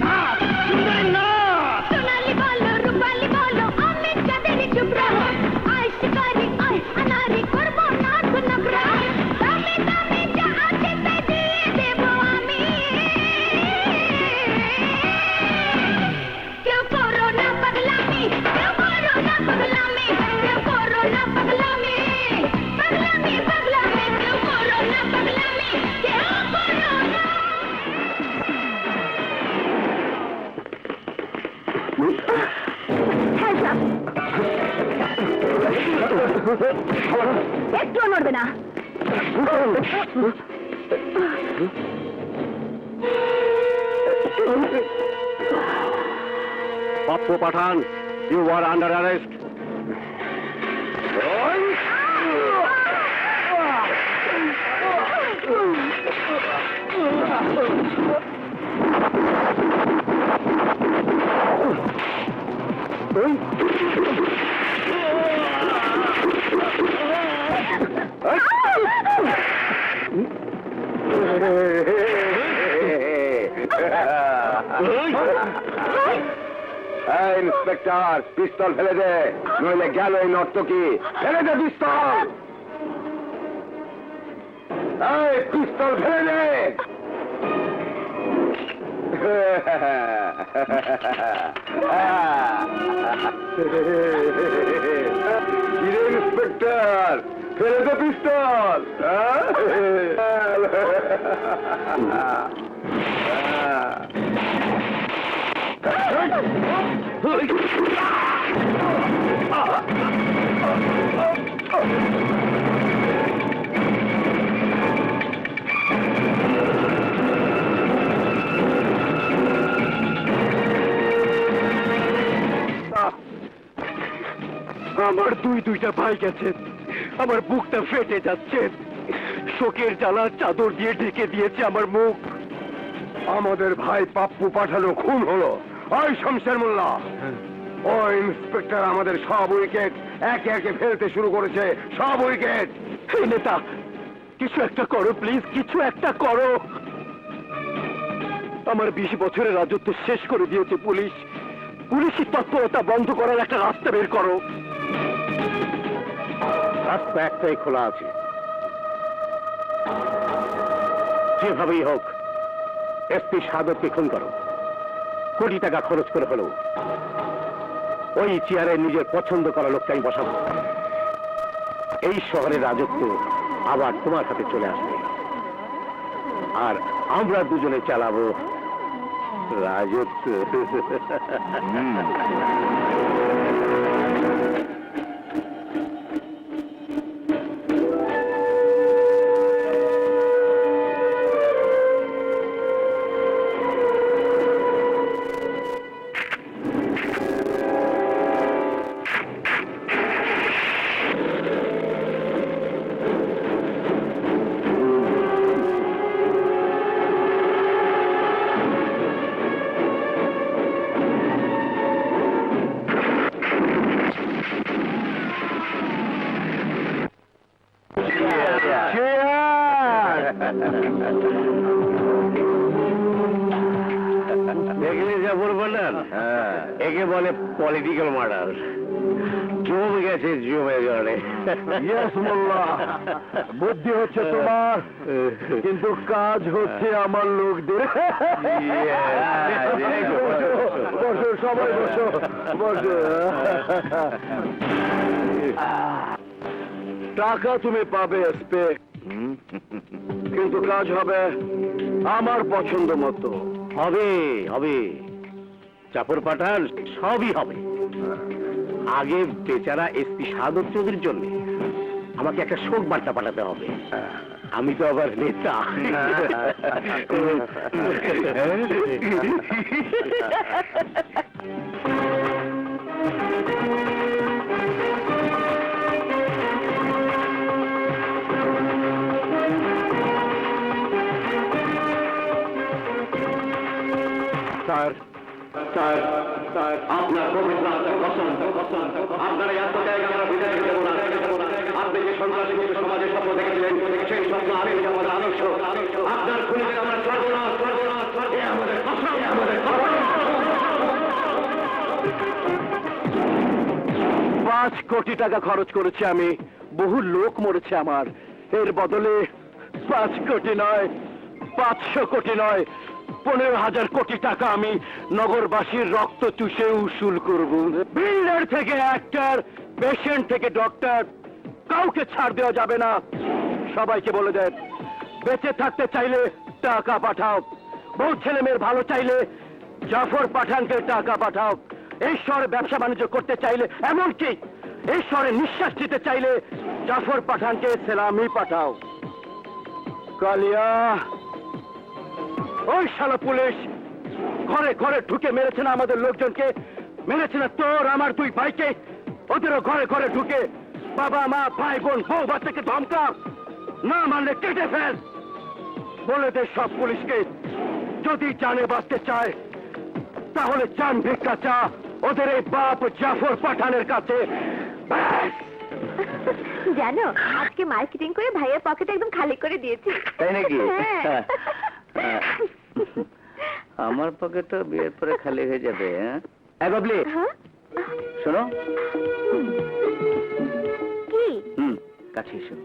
না শুনে না, সোনালি বলো রূপালি বলো, আমি কাদেরই চুপ রহো। আয় শিকারি আয় আনারি, করবো না তো নখরা। দামে দামে যা আছে তাই দিয়ে দেব আমি। কেউ করো না পাগলামি, কেউ করো না পাগলামি, কেউ করো না পাগলামি। পাগলামি পাগলামি, কেউ করো না পাগলামি, কেউ করো না। একটুও নড়বে না। Pappu Pathan, you are under arrest. Inspector, পিস্তল ফেলে দে, নইলে গেল এই নর্তকি। ফেলে দে পিস্তল, এই পিস্তল ফেলে দে। ইন্সপেক্টর, ফেলে দে পিস্তল। আমার দুইটা ভাই গেছেন, আমার বুকটা ফেটে যাচ্ছে, শোকের জ্বালা চাদর দিয়ে ঢেকে দিয়েছে আমার মুখ। আমাদের ভাই পাপ্পু পাঠানো খুন হলো। ওই শমশের মোল্লা, ও ইন্সপেক্টর আমাদের সব উইকেট একে একে ফেলতে শুরু করেছে, সব উইকেট। এই নেতা, কিছু একটা করো প্লিজ, কিছু একটা করো। আমার 20 বছরের রাজত্ব শেষ করে দিয়েছে পুলিশ। পুলিশি তৎপরতা বন্ধ করার একটা রাস্তা বের করো। রাস্তা একটাই খোলা আছে, যেভাবেই হোক এসপি সাদতকে খুন করো। কোটি টাকা খরচ করে হলো ওই চেয়ারে নিজের পছন্দ করা লোককে আমি বসাবো। এই শহরের রাজত্ব আবার তোমার হাতে চলে আসবে, আর আমরা দুজনে চালাবো রাজত্ব। দেখলে যা বলবো না, একে বলে পলিটিক্যাল মার্ডার। জমে গেছে, জমে জলে। বুদ্ধি হচ্ছে তোমার, কিন্তু কাজ হচ্ছে আমার লোকদের। বসো সবাই, বসো বসো। টাকা তুমি পাবে স্পেক, কিন্তু কাজ হবে আমার পছন্দ মতো। হবে হবে, চাপর পাঠান সবই হবে। আগে বেচারা এসপি সাধক চৌধুরীর জন্য আমাকে একটা শোক বার্তা পাঠাতে হবে। আমি তো আবার নেতা। স্যার স্যার স্যার, আপনার পবিত্র আত্মার কসম, আপনার এই আত্মত্যাগ আমরা বিদায় দেব না। আপনি যে সন্ত্রাসী মুক্ত সমাজের স্বপ্ন দেখেছিলেন, সেই স্বপ্ন আমি আমাদের আদর্শ। আপনার খুনিদের আমরা ছাড়বো না, ছাড়বো না, ছাড়বো না। আমাদের কসম, আমাদের কসম। 5 কোটি টাকা খরচ করেছি আমি, বহু লোক মরেছে আমার। এর বদলে 5 কোটি নয়, 500 কোটি নয়, 15,000 কোটি টাকা আমি নগরবাসীর রক্ত চুষে উসুল করব। বিল্ডার থেকে অ্যাক্টর, পেশেন্ট থেকে ডক্টর, কাউকে ছাড় দেওয়া যাবে না। সবাইকে বলে দেন, বেঁচে থাকতে চাইলে টাকা পাঠাও, বউ ছেলে মেয়ের ভালো চাইলে জাফর পাঠানকে টাকা পাঠাও, এই শহরে ব্যবসা বাণিজ্য করতে চাইলে, এমনকি এই শহরে নিঃশ্বাস নিতে চাইলে জাফর পাঠানকে সেলামি পাঠাও। কালিয়া, ওই শালা পুলিশ ঘরে ঘরে ঢুকে মেরেছে না আমাদের লোকজনকে, মেরেছে না তোর আমার 2 ভাইকে। ওদেরও ঘরে ঘরে ঢুকে বাবা মা ভাই বোন বউ বাচ্চাকে ধমকা, না মানলে কেটে ফেল। বলে দে সব পুলিশকে, যদি জানে বাঁচতে চায় তাহলে জান ভিক্ষা চা ওদের এই বাপ জাফর পাঠানের কাছে। ব্যাস। জানো, আজকে মার্কেটিং করে ভাইয়ের পকেট একদম খালি করে দিয়েছি। তাই নাকি? হ্যাঁ। আমার পকেট তো বিয়ের পরে খালি হয়ে যাবে। বাবলি, হ্যাঁ? শোনো। কি? কাছে এসো।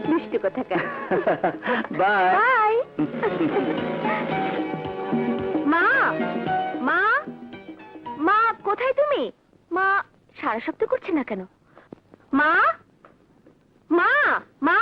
দুষ্টু কোথাকার। Bye bye. মা, মা, মা কোথায় তুমি? মা সারা সপ্তাহ করছে না কেন? মা, মা, মা।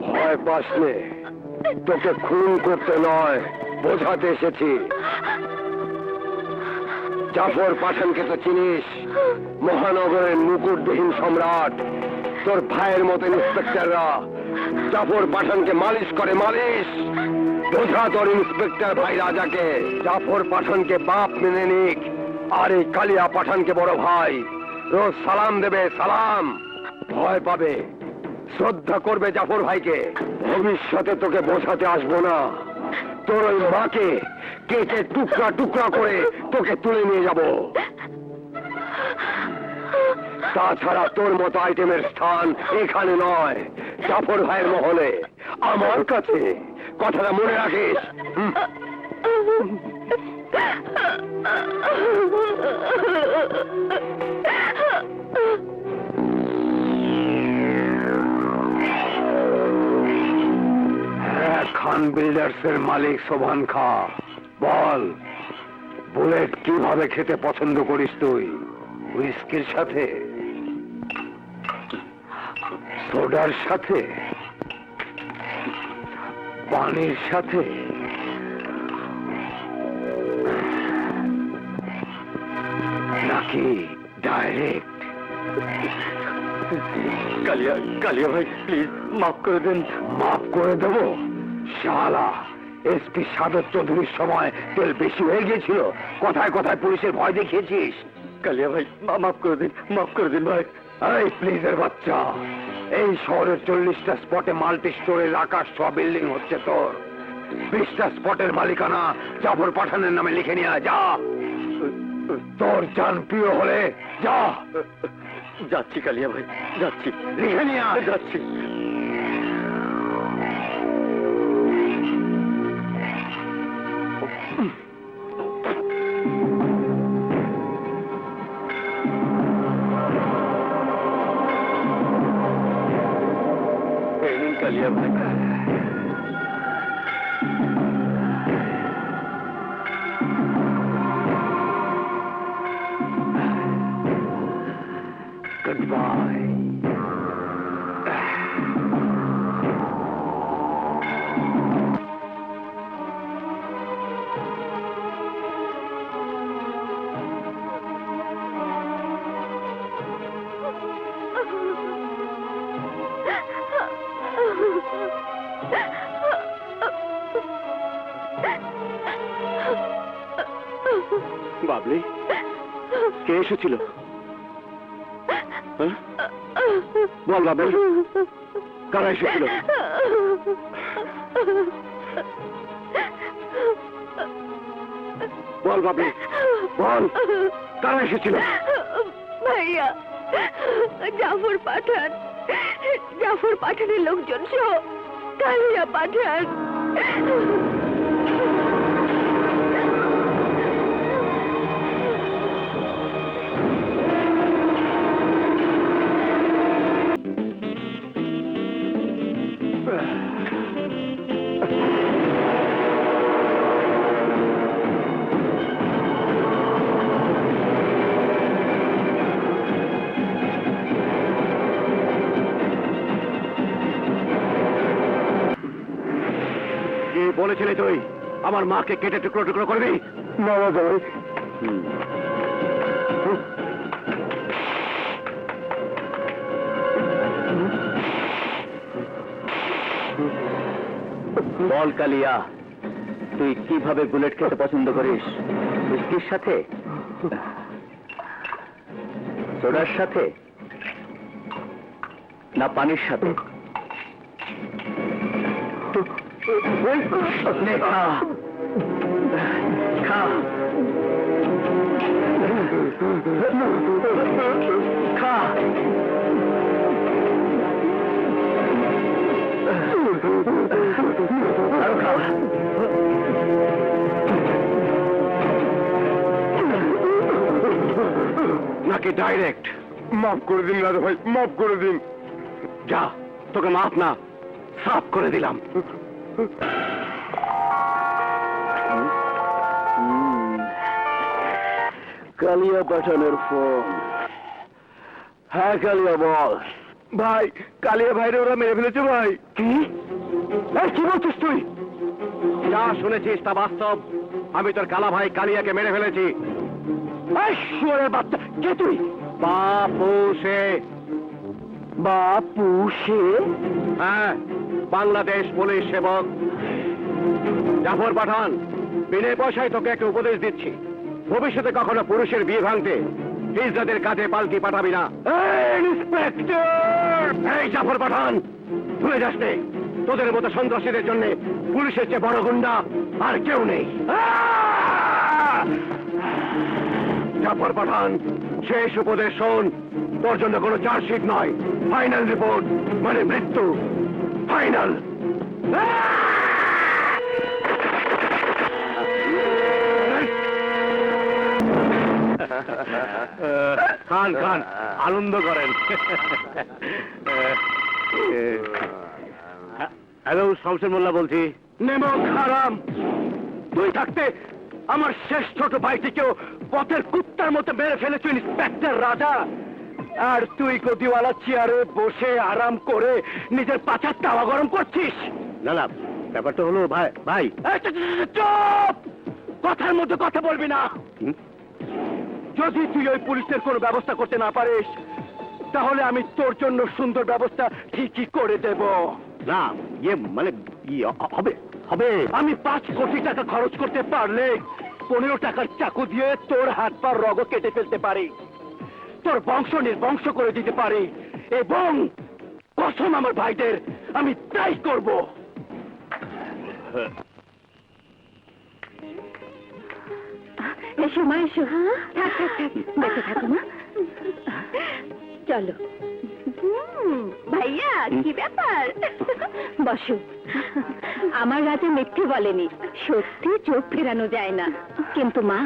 ভয় পাস নে, তোকে খুন করতে নয়, বোঝাতে এসেছি। জাফর পাঠানকে তো চিনিস, মহানগরের মুকুটবিহীন সম্রাট। তোর ভাইয়ের মতো ইন্সপেক্টররা জাফর পাঠানকে মালিশ করে, মালিশ। বোঝা তোর ইন্সপেক্টর ভাই রাজাকে, জাফর পাঠানকে বাপ মেনে নিক, আর এই কালিয়া পাঠানকে বড় ভাই। রোজ সালাম দেবে, সালাম। ভয় পাবে, শ্রদ্ধা করবে জাফর ভাইকে। ভবিষ্যতে তোকে বোঝাতে আসবো না, তোর ওই মাকে কেটে টুকরা টুকরা করে তোকে তুলে নিয়ে যাব। তাছাড়া তোর মতো আইটেমের স্থান এখানে নয়, জাফর ভাইয়ের মহলে, আমার কাছে। কথাটা মনে রাখিস। খান বিল্ডার্সের মালিক সোভান খা, বল বুলেট কিভাবে খেতে পছন্দ করিস তুই? হুইস্কির সাথে, সোডার সাথে, পানির সাথে, নাকি ডাইরেক্ট? কালিয়া, কালিয়া ভাই প্লিজ মাফ করে দেন। মাফ করে দেবো? শালা, এসপি সাদত চৌধুরীর সময় তেল বেশি হয়ে গিয়েছিল, কথায় কথায় পুলিশের ভয় দেখিয়েছিস। কালিয়া ভাই মাফ করে দিন, মাফ করে দিন ভাই। এই প্লিজের বাচ্চা, এই শহরের 40টা স্পটে মাল্টি স্টোরের আকাশ ছোঁয়া বিল্ডিং হচ্ছে তোর। 20টা স্পটের মালিকানা জাফর পাঠানের নামে লিখে নিয়ে যা। তোর জান প্রিয় হলে যা। যাচ্ছি কালিয়া ভাই, যাচ্ছি। লিখে নিয়ে যাচ্ছি। কালিয়া ভাই, Goodbye. বাবলি, কে এসেছিল? বল বাবলি, কারা এসেছিল? বল বাবলি, বল কারা এসেছিল? ভাইয়া, জাফর পাঠান, জাফর পাঠানের লোকজন সহ কালিয়া পাঠান। বলেছিলে তুই আমার মাকে কেটে টুকরো টুকরো করবি? না ভাই, বল কালিয়া, তুই কিভাবে বুলেট খেতে পছন্দ করিস? হুইস্কির সাথে, সোডার সাথে, না পানির সাথে? খা, খা, খা। আরো খা। নাকি ডাইরেক্ট? মাফ করে দিন রাজা ভাই, মাফ করে দিন। যা, তোকে মাফ না সাফ করে দিলাম। কালিয়া পাঠানের ফোন। হ্যাঁ কালিয়া বল। ভাই, কালিয়া ভাইরে ওরা মেরে ফেলেছে ভাই। কি? কি বলছিস তুই? যা শুনেছিস তা বাস্তব। আমি তোর কালা ভাই কালিয়াকে মেরে ফেলেছি। এই শুয়োরের বাচ্চা, কে তুই? বাপু সে। বাপু সে? হ্যাঁ, বাংলাদেশ পুলিশ সেবক জাফর পাঠান। বিনে পয়সায় তোকে একটা উপদেশ দিচ্ছি, ভবিষ্যতে কখনো পুরুষের বিয়ে ভাঙতে হিজড়াদের কাজে পালকি পাঠাবি না। ইন্সপেক্টর! এই জাফর পাঠান, ভুলে যাস নে, তোদের মতো সন্ত্রাসীদের জন্য পুলিশের চেয়ে বড় গুন্ডা আর কেউ নেই। জাফর পাঠান, শেষ উপদেশ শোন, তোর জন্য কোনো চার্জশিট নয়, ফাইনাল রিপোর্ট, মানে মৃত্যু। ফাইনাল। খান খান, আনন্দ করেন। হ্যালো, শামসুল মোল্লা বলছি। নেমক হারাম, তুই থাকতে আমার শেষ ছোট ভাইটিকেও পথের কুত্তার মতো মেরে ফেলেছ ইন্সপেক্টর রাজা। আর তুই গদিওয়ালা চেয়ারে বসে আরাম করে নিজের পাছার তাওয়া গরম করছিস। না না, ব্যাপারটা হলো ভাই ভাই চুপ! কথার মধ্যে কথা বলবি না। যদি তুই ওই পুলিশের কোনো ব্যবস্থা করতে না পারিস, তাহলে আমি তোর জন্য সুন্দর ব্যবস্থা ঠিকই করে দেব। না, মানে হবে হবে। আমি 5 কোটি টাকা খরচ করতে পারলে 15 টাকার চাকু দিয়ে তোর হাত পা রগ কেটে ফেলতে পারি, তোর বংশ নির্বংশ করে দিতে পারি, এবং কসম আমার ভাইদের, আমি তাই করব। এসো মা, এসো। থাক থাক থাক, বেঁচে থাকো মা। চলো। ভাইয়া, কি ব্যাপার? বসো। আমার রাজা মিথ্যে বলেনি, সত্যি চোখ ফেরানো যায় না। কিন্তু মা,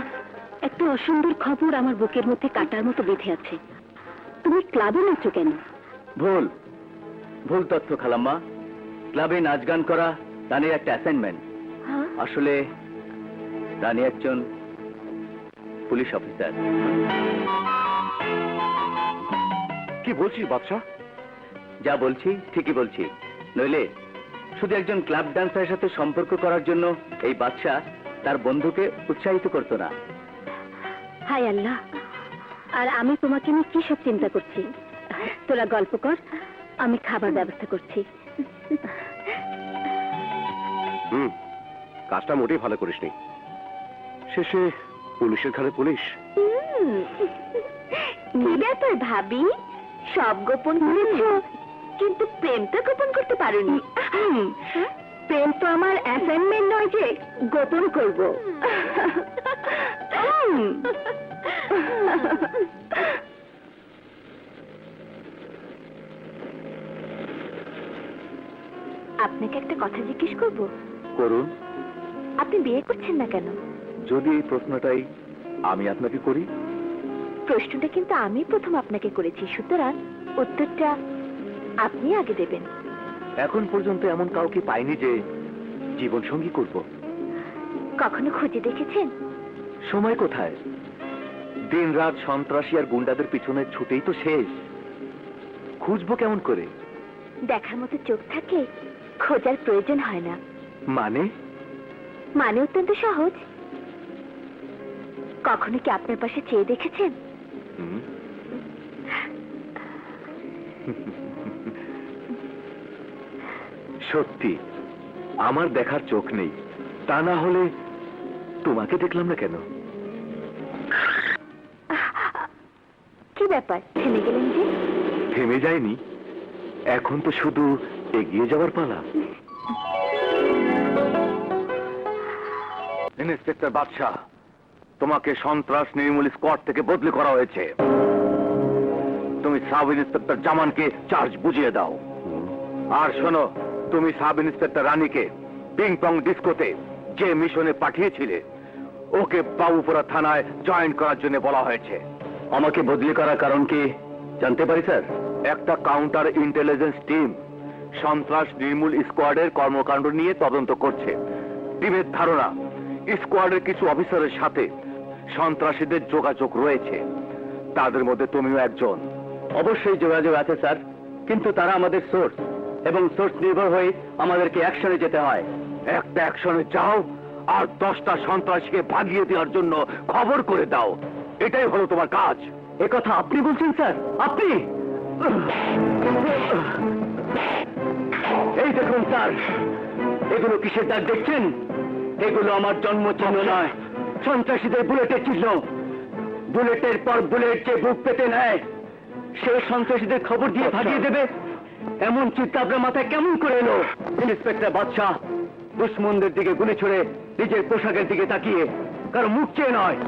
একটা অসুন্দর খবর আমার বুকের মধ্যে কাটার মতো বেঁধে আছে। তুমি ক্লাবে নাচো কেন? ভুল ভুল তথ্য খালাম্মা। ক্লাবে নাচ গান করা রানীর একটা অ্যাসাইনমেন্ট। আসলে রানী একজন পুলিশ অফিসার। কি বলছিস বাদশা? যা বলছি ঠিকই বলছি, নইলে শুধু একজন ক্লাব ডান্সারের সাথে সম্পর্ক করার জন্য এই বাদশা তার বন্ধুকে উৎসাহিত করতো না। হায় আল্লাহ, আর আমি তোমাকে নিয়ে কি সব চিন্তা করছি। তোরা গল্প কর, আমি খাবার ব্যবস্থা করছি। কাজটা মোটেই ভালো করিসনি। শেষে পুলিশের ঘাড়ে পুলিশ। কি ব্যাপার ভাবি, সব গোপন করেছ, কিন্তু প্রেমটা গোপন করতে পারোনি। প্রেম তো আমার অ্যাসাইনমেন্ট নয় যে গোপন করব। আপনাকে একটা কথা জিজ্ঞেস করব? করুন। আপনি বিয়ে করছেন না কেন? যদি এই প্রশ্নটাই আমি আপনাকে করি? প্রশ্নটা কিন্তু আমি প্রথম আপনাকে করেছি, সুতরাং উত্তরটা আপনি আগে দেবেন। এখন পর্যন্ত এমন কাউকে পাইনি যে জীবন সঙ্গী করব। কখনো খুঁজে দেখেছেন? সময় কোথায়? দিন রাত সন্ত্রাসী আর গুন্ডাদের পিছনে ছুটেই তো শেষ। খুঁজবো কেমন করে? দেখার মতো চোখ থাকে, খোঁজার প্রয়োজন হয় না। মানে? মানে অত্যন্ত সহজ। কখনো কি আপনার পাশে চেয়ে দেখেছেন? সত্যি আমার দেখার চোখ নেই, তা না হলে তোমাকে দেখলাম না কেন? কি ব্যাপার, থেমে গেলেন যে? থেমে যায়নি, এখন তো শুধু এগিয়ে যাওয়ার পালা। ইন্সপেক্টর বাদশা, তোমাকে সন্ত্রাস নির্মূল স্কোয়াড থেকে বদলি করা হয়েছে। তুমি সাব ইন্সপেক্টর জামানকে চার্জ বুঝিয়ে দাও। আর শোনো, তুমি সাব ইন্সপেক্টর রানীকে পিং পং ডিস্কোতে যে মিশনে পাঠিয়েছিলে, ওকে বাবুপুরা থানায় জয়েন করার জন্য বলা হয়েছে। আমাকে বদলি করার কারণ কি জানতে পারি স্যার? একটা কাউন্টার ইন্টেলিজেন্স টিম সন্ত্রাস নির্মূল স্কোয়াডের কর্মকাণ্ড নিয়ে তদন্ত করছে। টিমের ধারণা, স্কোয়াডের কিছু অফিসারের সাথে সন্ত্রাসীদের যোগাযোগ রয়েছে, তাদের মধ্যে তুমিও একজন। অবশ্যই যোগাযোগ আছে স্যার, কিন্তু তারা আমাদের সোর্স, এবং সোর্স নির্ভর হয়ে আমাদেরকে অ্যাকশনে যেতে হয়। একটা অ্যাকশনে যাও আর 10টা সন্ত্রাসীকে ভাগিয়ে দেওয়ার জন্য খবর করে দাও, এটাই হলো তোমার কাজ। এ কথা আপনি বলছেন স্যার? আপনি? এই দেখুন স্যার, এগুলো কিসের দাগ দেখছেন? এগুলো আমার জন্ম চিহ্ন নয়, সন্ত্রাসীদের বুলেটের চিহ্ন। বুলেটের পর বুলেট যে বুক পেতে নেয়, সে সন্ত্রাসীদের খবর দিয়ে ভাগিয়ে দেবে, এমন চিন্তা আপনার মাথায় কেমন করে এলো? ইন্সপেক্টর বাদশাহ দুশ্মনদের দিকে গুলি ছুড়ে নিজের পোশাকের দিকে তাকিয়ে কারো মুখ চেয়ে নয়।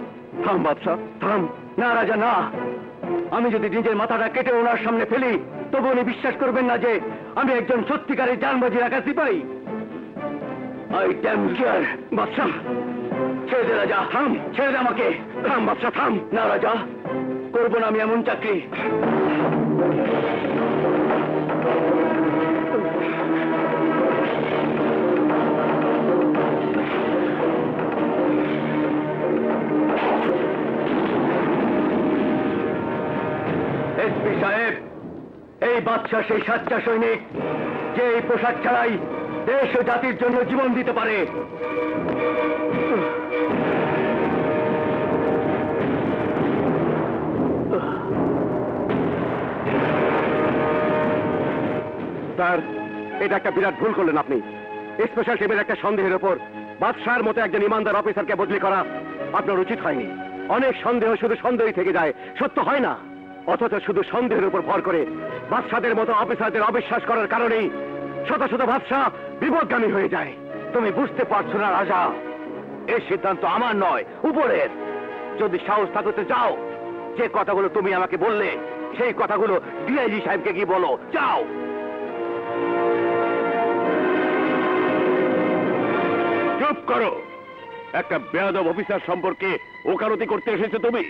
থাম বাদশাহ, থাম। না রাজা, না। আমি যদি নিজের মাথাটা কেটে ওনার সামনে ফেলি, তবু উনি বিশ্বাস করবেন না যে আমি একজন সত্যিকারের জানবাজি রাখা সিপাহী। I damn care. বাদশাহ, ছেড়ে দে রাজা, থাম। ছেড়ে দে আমাকে। থাম বাদশাহ, থাম। না রাজা, করবো না আমি এমন চাকরি। এসপি সাহেব, এই বাদশাহ সেই সাচ্চা সৈনিক যে এই পোশাক ছাড়াই দেশ ও জাতির জন্য জীবন দিতে পারে। স্যার, এটা একটা বিরাট ভুল করলেন আপনি। স্পেশাল টিমের একটা সন্দেহের উপর বাদশাহের মতো একজন ইমানদার অফিসারকে বদলি করা আপনার উচিত হয়নি। অনেক সন্দেহ শুধু সন্দেহই থেকে যায়, সত্য হয় না। অথচ শুধু সন্দেহের উপর ভর করে বাদশাদের মতো অফিসারদের অবিশ্বাস করার কারণেই শত শত বাদশাহ বিপদগামী হয়ে যায়। তুমি বুঝতে পারছো না রাজা, এই সিদ্ধান্ত আমার নয়, উপরের। যদি সাহস থাকতে যাও, যে কথাগুলো তুমি আমাকে বললে সেই কথাগুলো ডিআইজি সাহেবকে কি বলো, যাও। চুপ করো। একটা বেয়াদব অফিসার সম্পর্কে ওকালতি করতে এসেছো তুমি,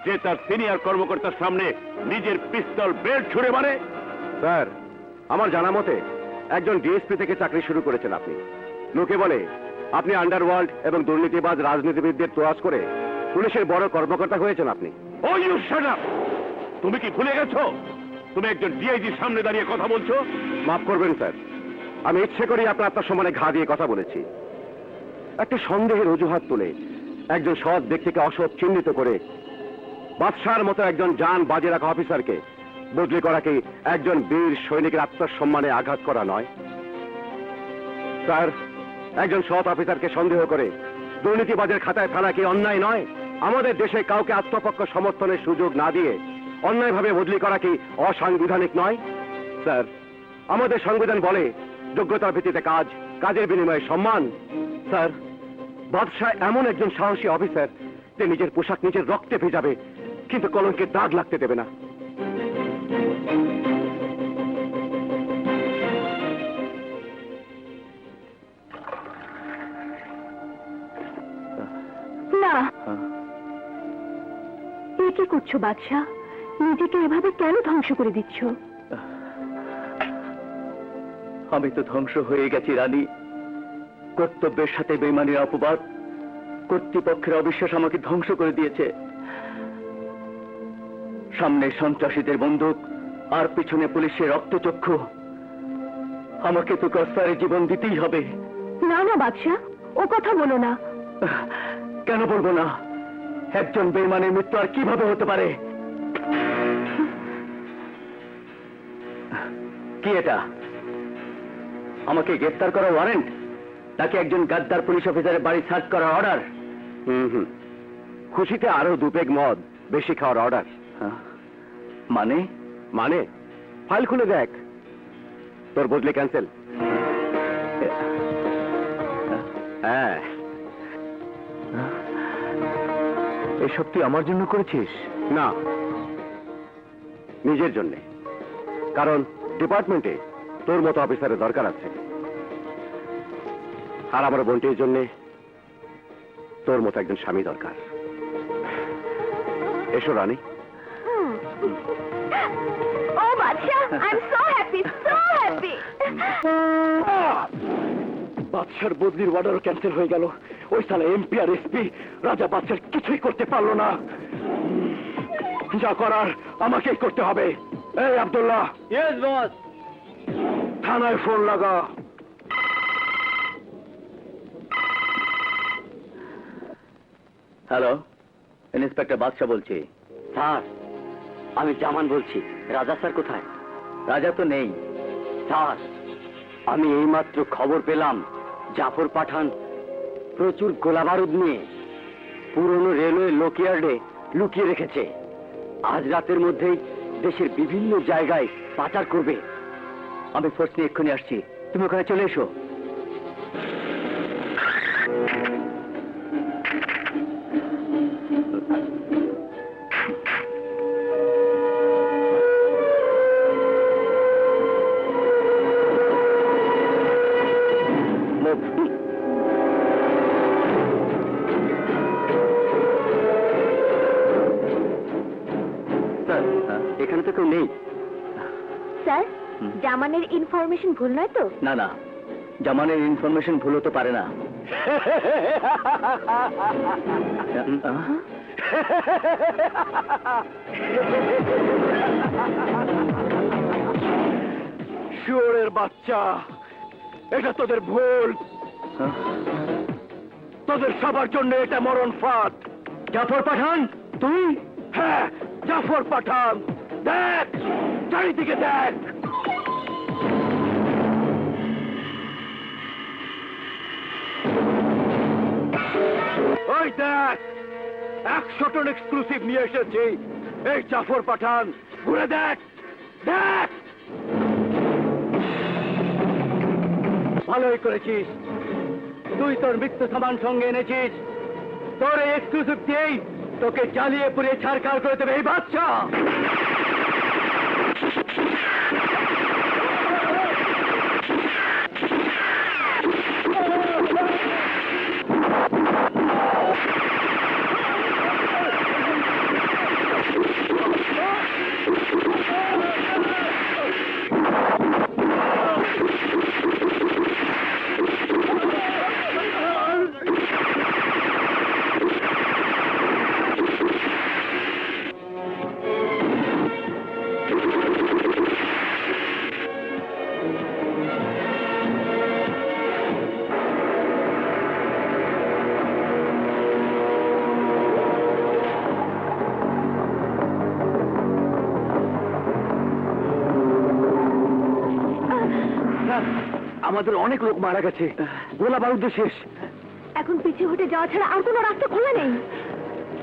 যে তার সিনিয়র কর্মকর্তার সামনে নিজের পিস্তল বেল্ট ছুড়ে মারে। স্যার, আমার জানা মতে একজন ডিএসপি থেকে চাকরি শুরু করেছেন আপনি। লোকে বলে আপনি আন্ডারওয়ার্ল্ড এবং দুর্নীতিবাজ রাজনীতিবিদদের তোয়াজ করে পুলিশের বড় কর্মকর্তা হয়েছেন আপনি। ও ইউ শাট আপ! তুমি কি ভুলে গেছো তুমি একজন ডিআইজির সামনে দাঁড়িয়ে কথা বলছো? মাফ করবেন স্যার, আমি ইচ্ছে করেই আপনার সম্মানে ঘা দিয়ে কথা বলেছি। একটা সন্দেহের অজুহাত তুলে একজন সৎ ব্যক্তিকে অসৎ চিহ্নিত করে বাদশার মতো একজন জান বাজে রাখা অফিসারকে বদলি করা কি একজন বীর সৈনিকের আত্মসম্মানে আঘাত করা নয়? স্যার, একজন সৎ অফিসারকে সন্দেহ করে দুর্নীতিবাজের খাতায় ফেলা কি অন্যায় নয়? আমাদের দেশে কাউকে আত্মপক্ষ সমর্থনের সুযোগ না দিয়ে অন্যায়ভাবে বদলি করা কি অসাংবিধানিক নয়? স্যার, আমাদের সংবিধান বলে যোগ্যতার ভিত্তিতে কাজ, কাজের বিনিময়ে সম্মান। স্যার, বাদশাহ এমন একজন সাহসী অফিসার যে নিজের পোশাক নিজের রক্তে ভেজাবে, কিন্তু কলঙ্কের দাগ লাগতে দেবে না। না, এ কি করছো বাদশাহ? নিজেকে এভাবে কেন ধ্বংস করে দিচ্ছ? আমি তো ধ্বংস হয়ে গেছি রানী। কর্তব্যের সাথে বেইমানির অপবাদ, কর্তৃপক্ষের অবিশ্বাস আমাকে ধ্বংস করে দিয়েছে। সামনে সন্ত্রাসীদের বন্দুক আর পিছনে পুলিশের রক্তচক্ষু। আমাকে তো কস্তারে জীবন দিতেই হবে। না না বাদশাহ, ও কথা বলো না। কেন বলবো না? একজন বেইমানের মৃত্যু আর কিভাবে হতে পারে? কি এটা? আমাকে গ্রেফতার করার ওয়ারেন্ট, নাকি একজন গাদ্দার পুলিশ অফিসারের বাড়ি সার্চ করার অর্ডার? খুশিতে আরো 2 পেগ মদ বেশি খাওয়ার অর্ডার। মানে? মানে ফাইল খুলে দেখ, তোর বদলে ক্যান্সেল। হ্যাঁ, এসব তুই আমার জন্য করেছিস? না, নিজের জন্যে। কারণ ডিপার্টমেন্টে তোর মতো অফিসারের দরকার আছে, আর আমার বোনটির জন্য তোর মতো একজন স্বামী দরকার। এসো রানী। ও বাদশাহ, I am so happy, so happy. বাদশার বদলির অর্ডারও ক্যান্সেল হয়ে গেল। ওই সালা এমপি আর এসপি রাজা বাদশার কিছুই করতে পারলো না। যা করার আমাকেই করতে হবে। এই আব্দুল্লাহ। Yes boss. থানায় ফোন লাগা। হ্যালো, ইন্সপেক্টর বাদশা বলছি। স্যার, আমি জামান বলছি। রাজা স্যার কোথায়? রাজা তো নেই। স্যার, আমি এইমাত্র খবর পেলাম জাফর পাঠান প্রচুর গোলাবারুদ নিয়ে পুরনো রেলওয়ে লোকইয়ার্ডে লুকিয়ে রেখেছে। আজ রাতের মধ্যেই দেশের বিভিন্ন জায়গায় পাচার করবে। আমি ফোর্স নিয়ে এক্ষুনি আসছি, তুমি ওখানে চলে এসো। স্যার, এখানে তো কেউ নেই। স্যার, জামানের ইনফরমেশন ভুল নয় তো? না না, জামানের ইনফরমেশন ভুল হতে পারে না। শুয়োরের বাচ্চা, এটা তোদের ভুল। তোদের সবার জন্য এটা মরণ ফাঁদ। জাফর পাঠান, তুই? হ্যাঁ, জাফর পাঠান। দেখ, চারিদিকে দেখ। ওই দেখ, 100 টন এক্সক্লুসিভ নিয়ে এসেছি। এই জাফর পাঠান, ঘুরে দেখ, দেখ। ভালোই করেছিস, তুই তোর মৃত্যু সামান সঙ্গে এনেছিস। তোর এই এক্সক্লুসিভ দিয়েই তোকে জ্বালিয়ে পুড়িয়ে ছাড়খাড় করে দেবে এই বাচ্চা। আমাদের অনেক লোক মারা গেছে, গোলা বারুদ শেষ। এখন পিছু হটে যাওয়া ছাড়া আর কোনো রাস্তা খোলা নেই।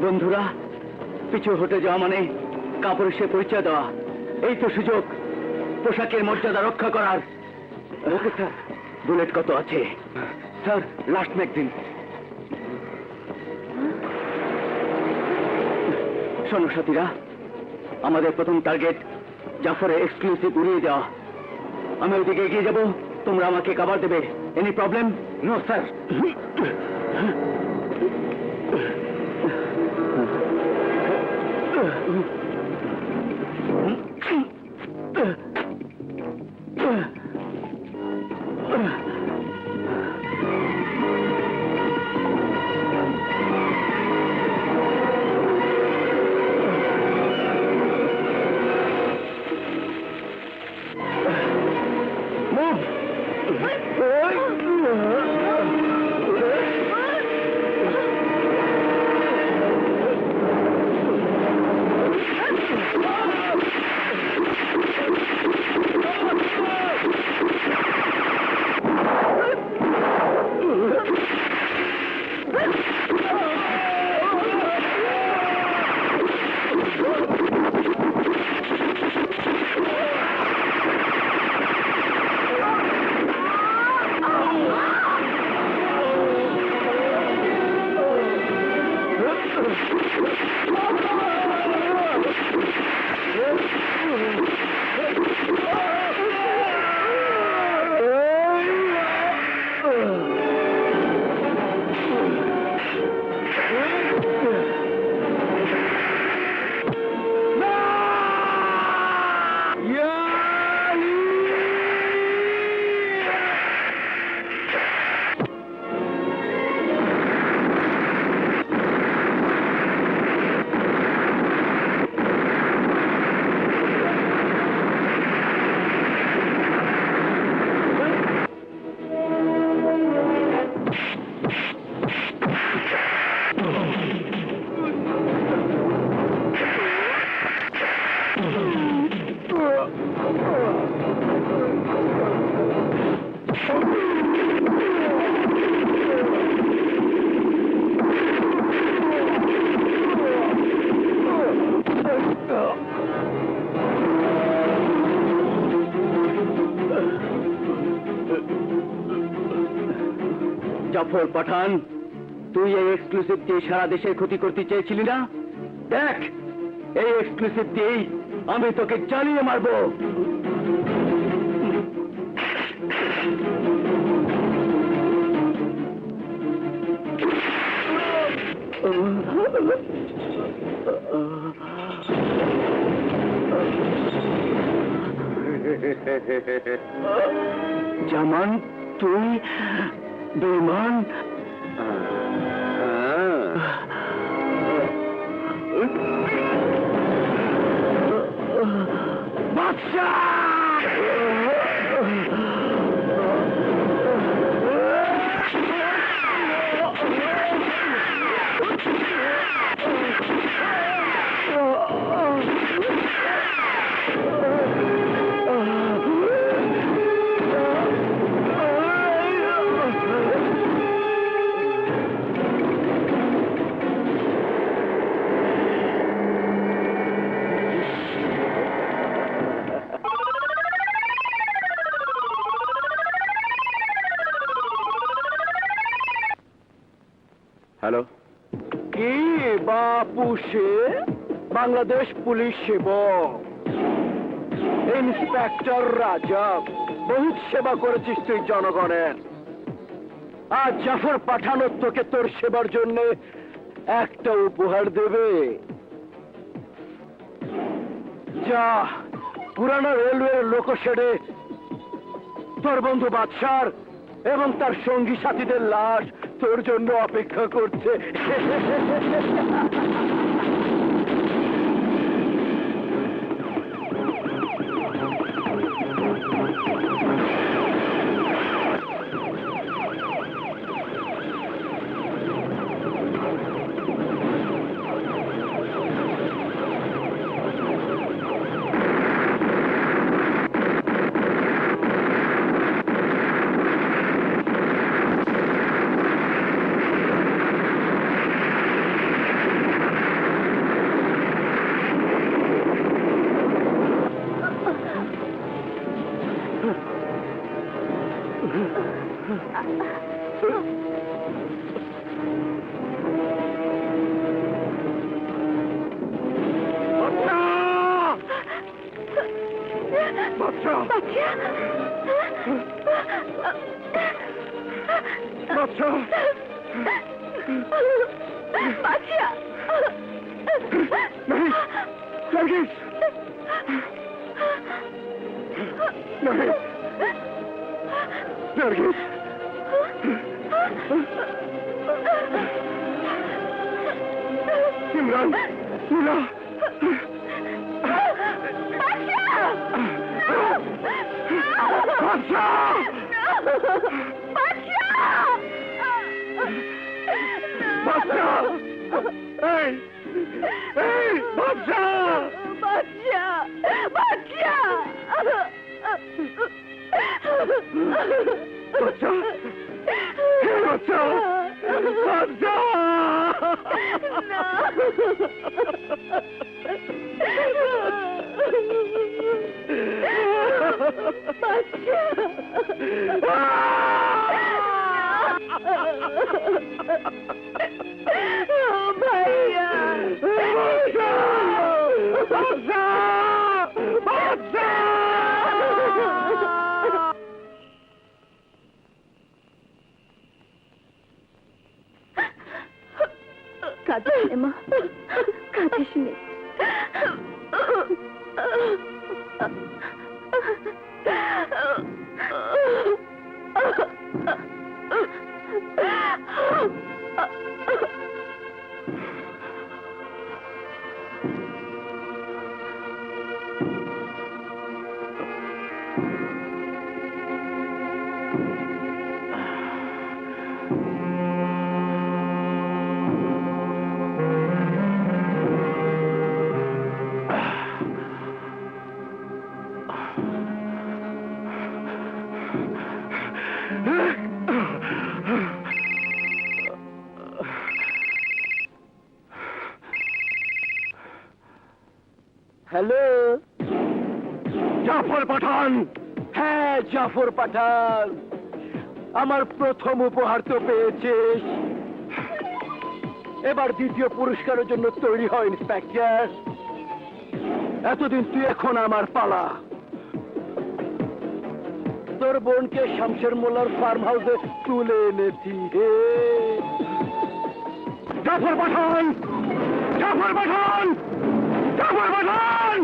বন্ধুরা, পিছু হটে যাওয়া মানে কাপড়ের সে পরিচয় দেওয়া। এই তো সুযোগ পোশাকের মর্যাদা রক্ষা করার। ওকে স্যার, বুলেট কত আছে? Sir, last magazine. শোনো সাথীরা, আমাদের প্রথম টার্গেট জাফরের এক্সক্লুসিভ উড়িয়ে দেওয়া। আমি ওইদিকে এগিয়ে যাব, তোমরা আমাকে কভার দেবে। Any problem? No sir. Jafar Pathan, তুই এই এক্সক্লুসিভ দিয়ে সারা দেশের ক্ষতি করতে চেয়েছিলি না? দেখ, এই এক্সক্লুসিভ দিয়েই আমি তোকে জ্বালিয়ে মারবো। জামান, তুই বেমান। হ্যালো, কি বাপু সে? বাংলাদেশ পুলিশ সেবক ইন্সপেক্টর রাজব, বহুত সেবা করেছিস তুই জনগণের। আজ জাফর পাঠানো তোকে তোর সেবার জন্য একটা উপহার দেবে। যা পুরানো রেলওয়ের লোকশেডে তোর বন্ধু বাদশার এবং তার সঙ্গী সাথীদের লাশ তোর জন্য অপেক্ষা করছে। ইমরান, নীলা, কাঁদিস নে মা, কাঁদিস নে। হ্যালো, জাফর পাঠান। হ্যাঁ, জাফর পাঠান। আমার প্রথম উপহার তো পেয়েছিস, এবার দ্বিতীয় পুরস্কারের জন্য তৈরি হয় ইন্সপেক্টর। এতদিন তুই, এখন আমার পালা। তোর বোনকে শামশের মোল্লার ফার্ম হাউসে তুলে এনেছি। হে জাফর পাঠান, জাফর পাঠান, জাফর পাঠান!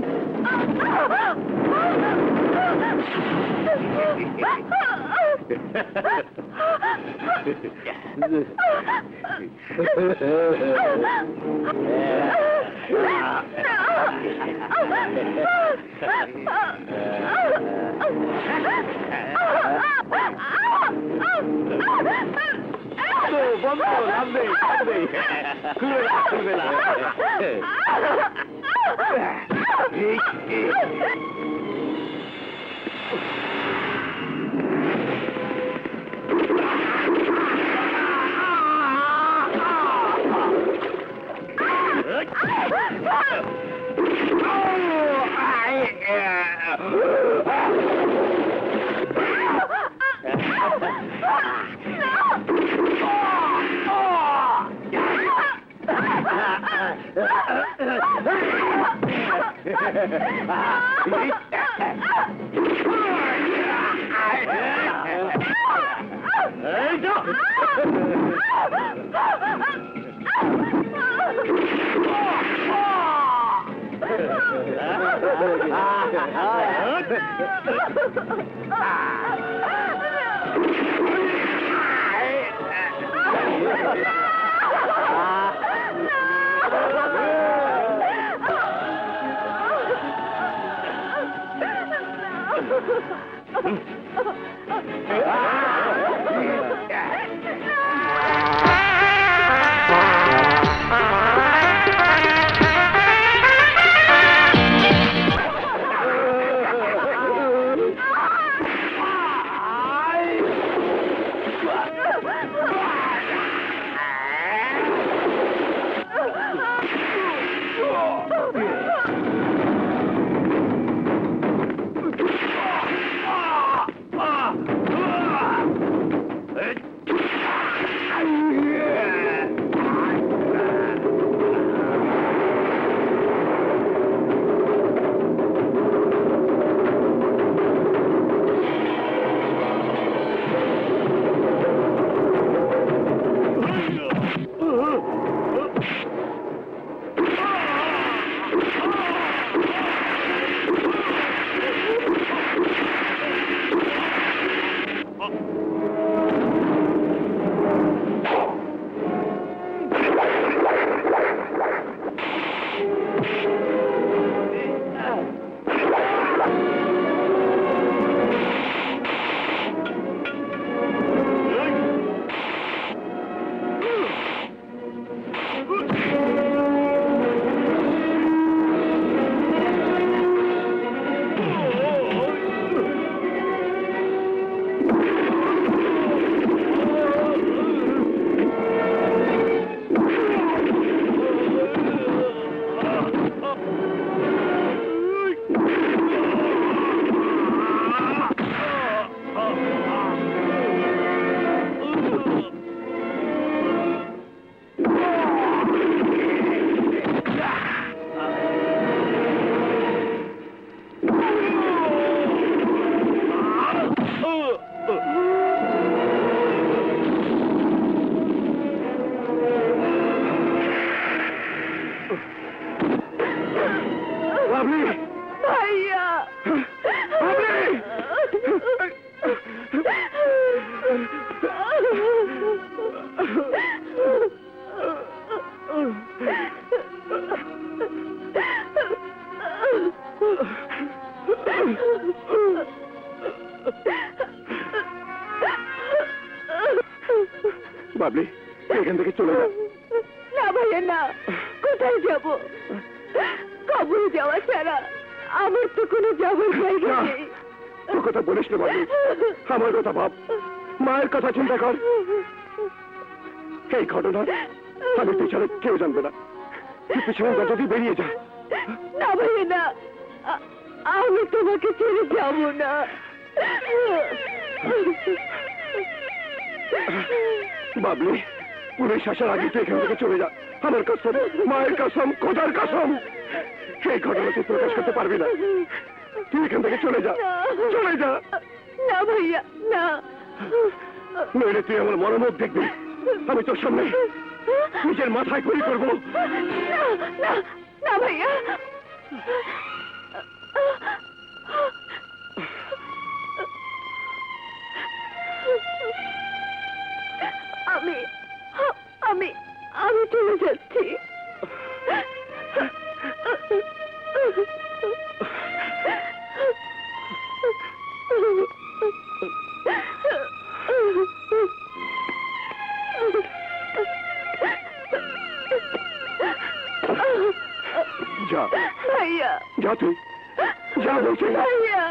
বন্ধ, লাভ নেই, লাভ নেই। খুলবে না, খুলবে না। বাবলি, এখান থেকে চলে যা। না ভাইয়া না, কোথায় যাব? কবরে যাওয়া ছাড়া আমার তো কোনো যাবার জায়গা নেই। তোর কথা বলিস না বাবলি, আমার কথা ভাব, মায়ের কথা চিন্তা কর। এই ঘটনা আমি তুই ছাড়া কেউ জানবে না। তুই পিছনে যদি বেরিয়ে যা। না ভাইয়া না, আমি তোমাকে ছেড়ে যাব না। বাবলি, পুলিশ আসার আগে তুই এখান থেকে চলে যা। আমার কসম, মায়ের কসম, খোদার কসম, এই ঘটনা তুই প্রকাশ করতে পারবি না। তুই এখান থেকে চলে যা, চলে যা। না ভাইয়া, না। নইলে তুই আমার মনোমত দেখবি। আমি তোর সামনে নিজের মাথায় গুলি করবো। না, না, না ভাইয়া। আমি আমি আমি চলে যাচ্ছি। যা ভাইয়া, যা, তুই যা বলছি। ভাইয়া।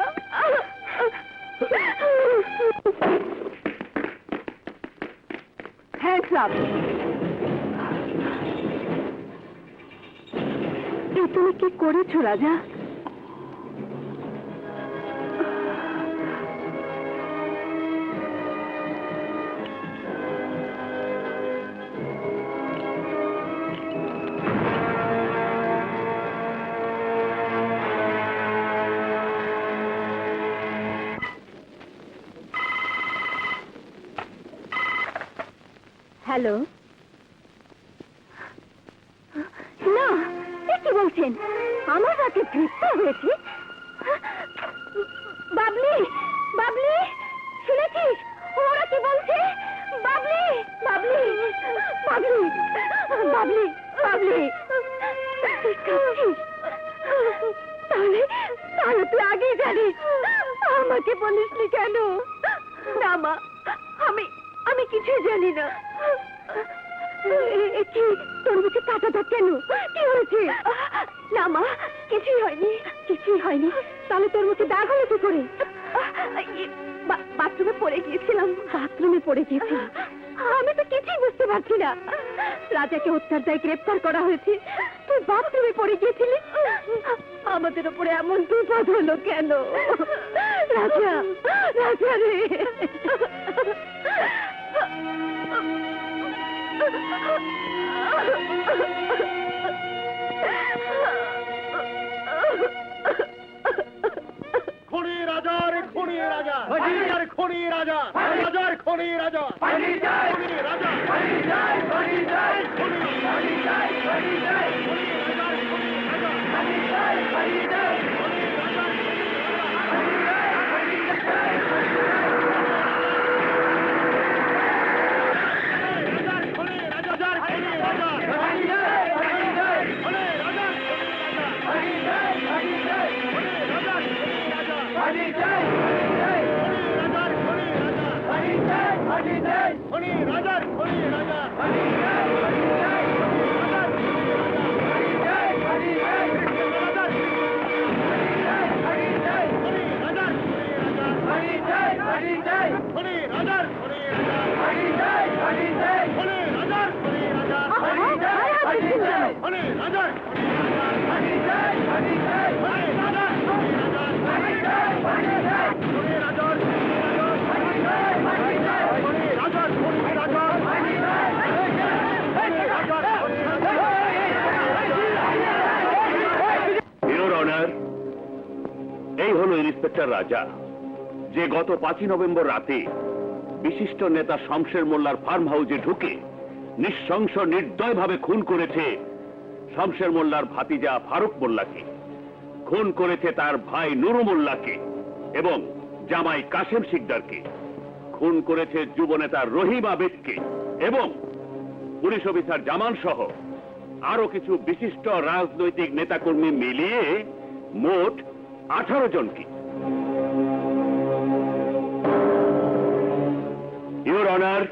Hands up. এ তুমি কি করেছো রাজা? হ্যালো। না, এ কি বলছেন? আমার রাতে গ্রেফতার হয়েছে? বাবলি, বাবলি, শুনেছিস ওরা কি বলছে? বাবলি, বাবলি, বাবলি, বাবলি, বাবলি, তুই কাঁদছিস? তাহলে তাহলে তুই আগেই জানিস, আমাকে বলিসনি কেন? না মা, আমি কিছুই জানি না। কি তোর মুখে কাটা দাগ কেন? কি হয়েছে? না মা, কিছুই হয়নি, কিছুই হয়নি। তাহলে তোর মুখে দাগ হলো কি করে? বাথরুমে পড়ে গিয়েছিলাম। বাথরুমে পড়ে গিয়েছিলাম? আমি তো কিছুই বুঝতে পারছি না। রাজাকে হত্যার দায়ে গ্রেফতার করা হয়েছে, তুই বাথরুমে পড়ে গিয়েছিলি? আমাদের উপরে এমন বিপদ হলো কেন? রাজা, রাজা রে। খুনি রাজার খুনি রাজা, রাজার খুনি রাজা, রাজার খুনি রাজা, খুনি রাজা, এই হলো ইন্সপেক্টর রাজা, যে গত 5 নভেম্বর রাতে বিশিষ্ট নেতা শমশের মোল্লার ফার্ম হাউসে ঢুকে নিঃশংস নির্দয়ভাবে খুন করেছে শমশের মোল্লার ভাতিজা ফারুক মোল্লাকে, খুন করেছে তার ভাই নুরু মোল্লাকে এবং জামাই কাশেম শিকদারকে, খুন করেছে যুবনেতা রহিম আবেদকে এবং পুলিশ অফিসার জামান সহ আরো কিছু বিশিষ্ট রাজনৈতিক নেতাকর্মী মিলিয়ে মোট 18 জনকে। ইওর অনার,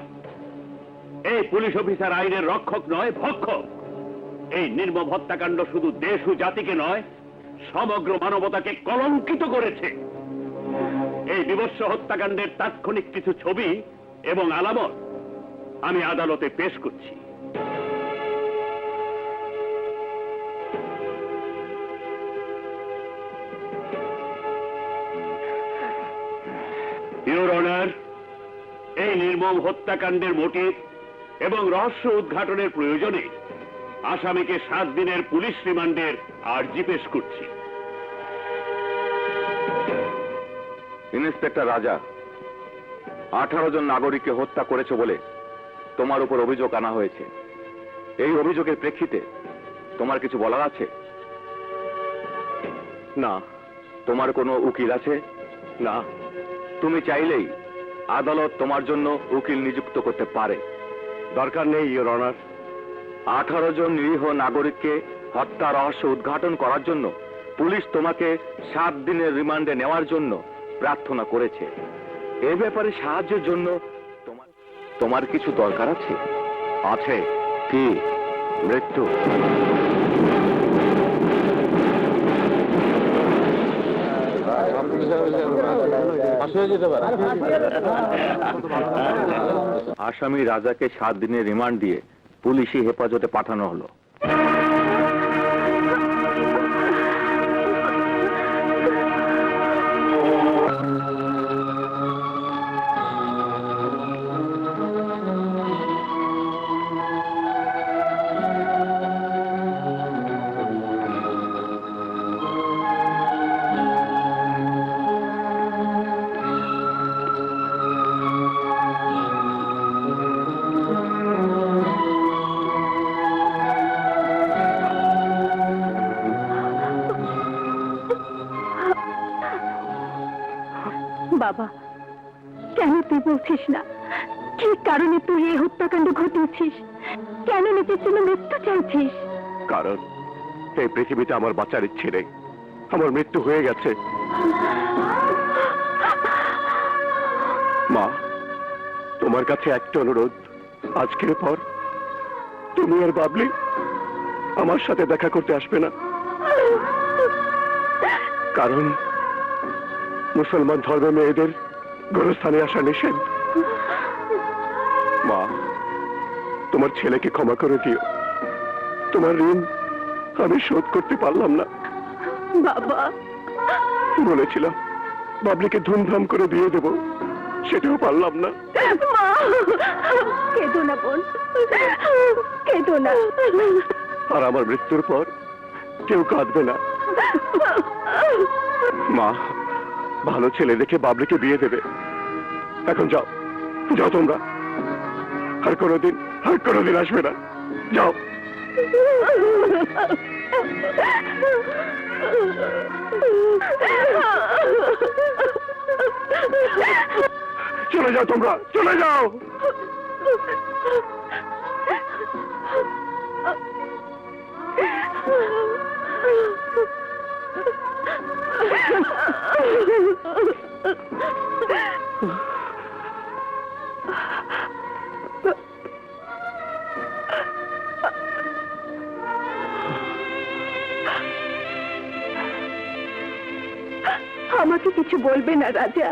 এই পুলিশ অফিসার আইনের রক্ষক নয়, ভক্ষক। এই নির্মম হত্যাকাণ্ড শুধু দেশ ও জাতিকে নয়, সমগ্র মানবতাকে কলঙ্কিত করেছে। এই বিভৎস হত্যাকাণ্ডের তাৎক্ষণিক কিছু ছবি এবং আলামত আমি আদালতে পেশ করছি। ইওর অনার, এই নির্মম নির্মম হত্যাকাণ্ডের মোটিভ এবং রহস্য উদ্ঘাটনের প্রয়োজনে আসামিকে 7 দিনের পুলিশ রিমান্ডের আর্জি পেশ করছি। ইন্সপেক্টর রাজা, 18 জন নাগরিককে হত্যা করেছে বলে তোমার উপর অভিযোগ আনা হয়েছে। এই অভিযোগের প্রেক্ষিতে তোমার কিছু বলার আছে? না। তোমার কোনো উকিল আছে? না। তুমি চাইলেই আদালত তোমার জন্য উকিল নিযুক্ত করতে পারে। দরকার নেই, ইওর অনার। 18 জন নিরীহ নাগরিককে হত্যা রহস্য উদ্ঘাটন করার জন্য পুলিশ তোমাকে 7 দিনের রিমান্ডে নেওয়ার জন্য প্রার্থনা করেছে। এ ব্যাপারে সাহায্যের জন্য তোমার কিছু দরকার আছে? আছে। কি? মৃত্যু। আসামি রাজাকে 7 দিনের রিমান্ড দিয়ে পুলিশি হেফাজতে পাঠানো হলো। বাবা, কেন তুই বলছিস না? কি কারণে তুই এই হত্যাকাণ্ড ঘটিয়েছিস? কেন নিজের জন্য মৃত্যু চাইছিস? কারণ এই পৃথিবীতে আমার বাঁচার ইচ্ছে নেই। আমার মৃত্যু হয়ে গেছে। মা, তোমার কাছে একটা অনুরোধ। আজকের পর তুমি আর বাবলি আমার সাথে দেখা করতে আসবে না। কারণ মুসলমান ধর্মে মেয়েদের গোরস্থানে আসা নিষেধ। মা, তোমার ছেলেকে ক্ষমা করে দিও। তোমার ঋণ আমি শোধ করতে পারলাম না। বাবা, বলেছিলাম বাবলিকে ধুমধাম করে বিয়ে দেব, সেটাও পারলাম না। মা, কেঁদো না বোন, কেঁদো না। আর আমার মৃত্যুর পর কেউ কাঁদবে না। মা, ভালো ছেলে দেখে বাবলিকে বিয়ে দেবে। এখন যাও, যাও তোমরা। আর কোনোদিন আসবে না। যাও। চলে যাও তোমরা, চলে যাও। আমাকে কিছু বলবে না রাজা?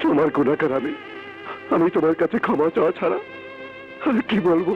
তোমার গুণাকার আমি তোমার কাছে ক্ষমা চাওয়া ছাড়া আর কি বলবো?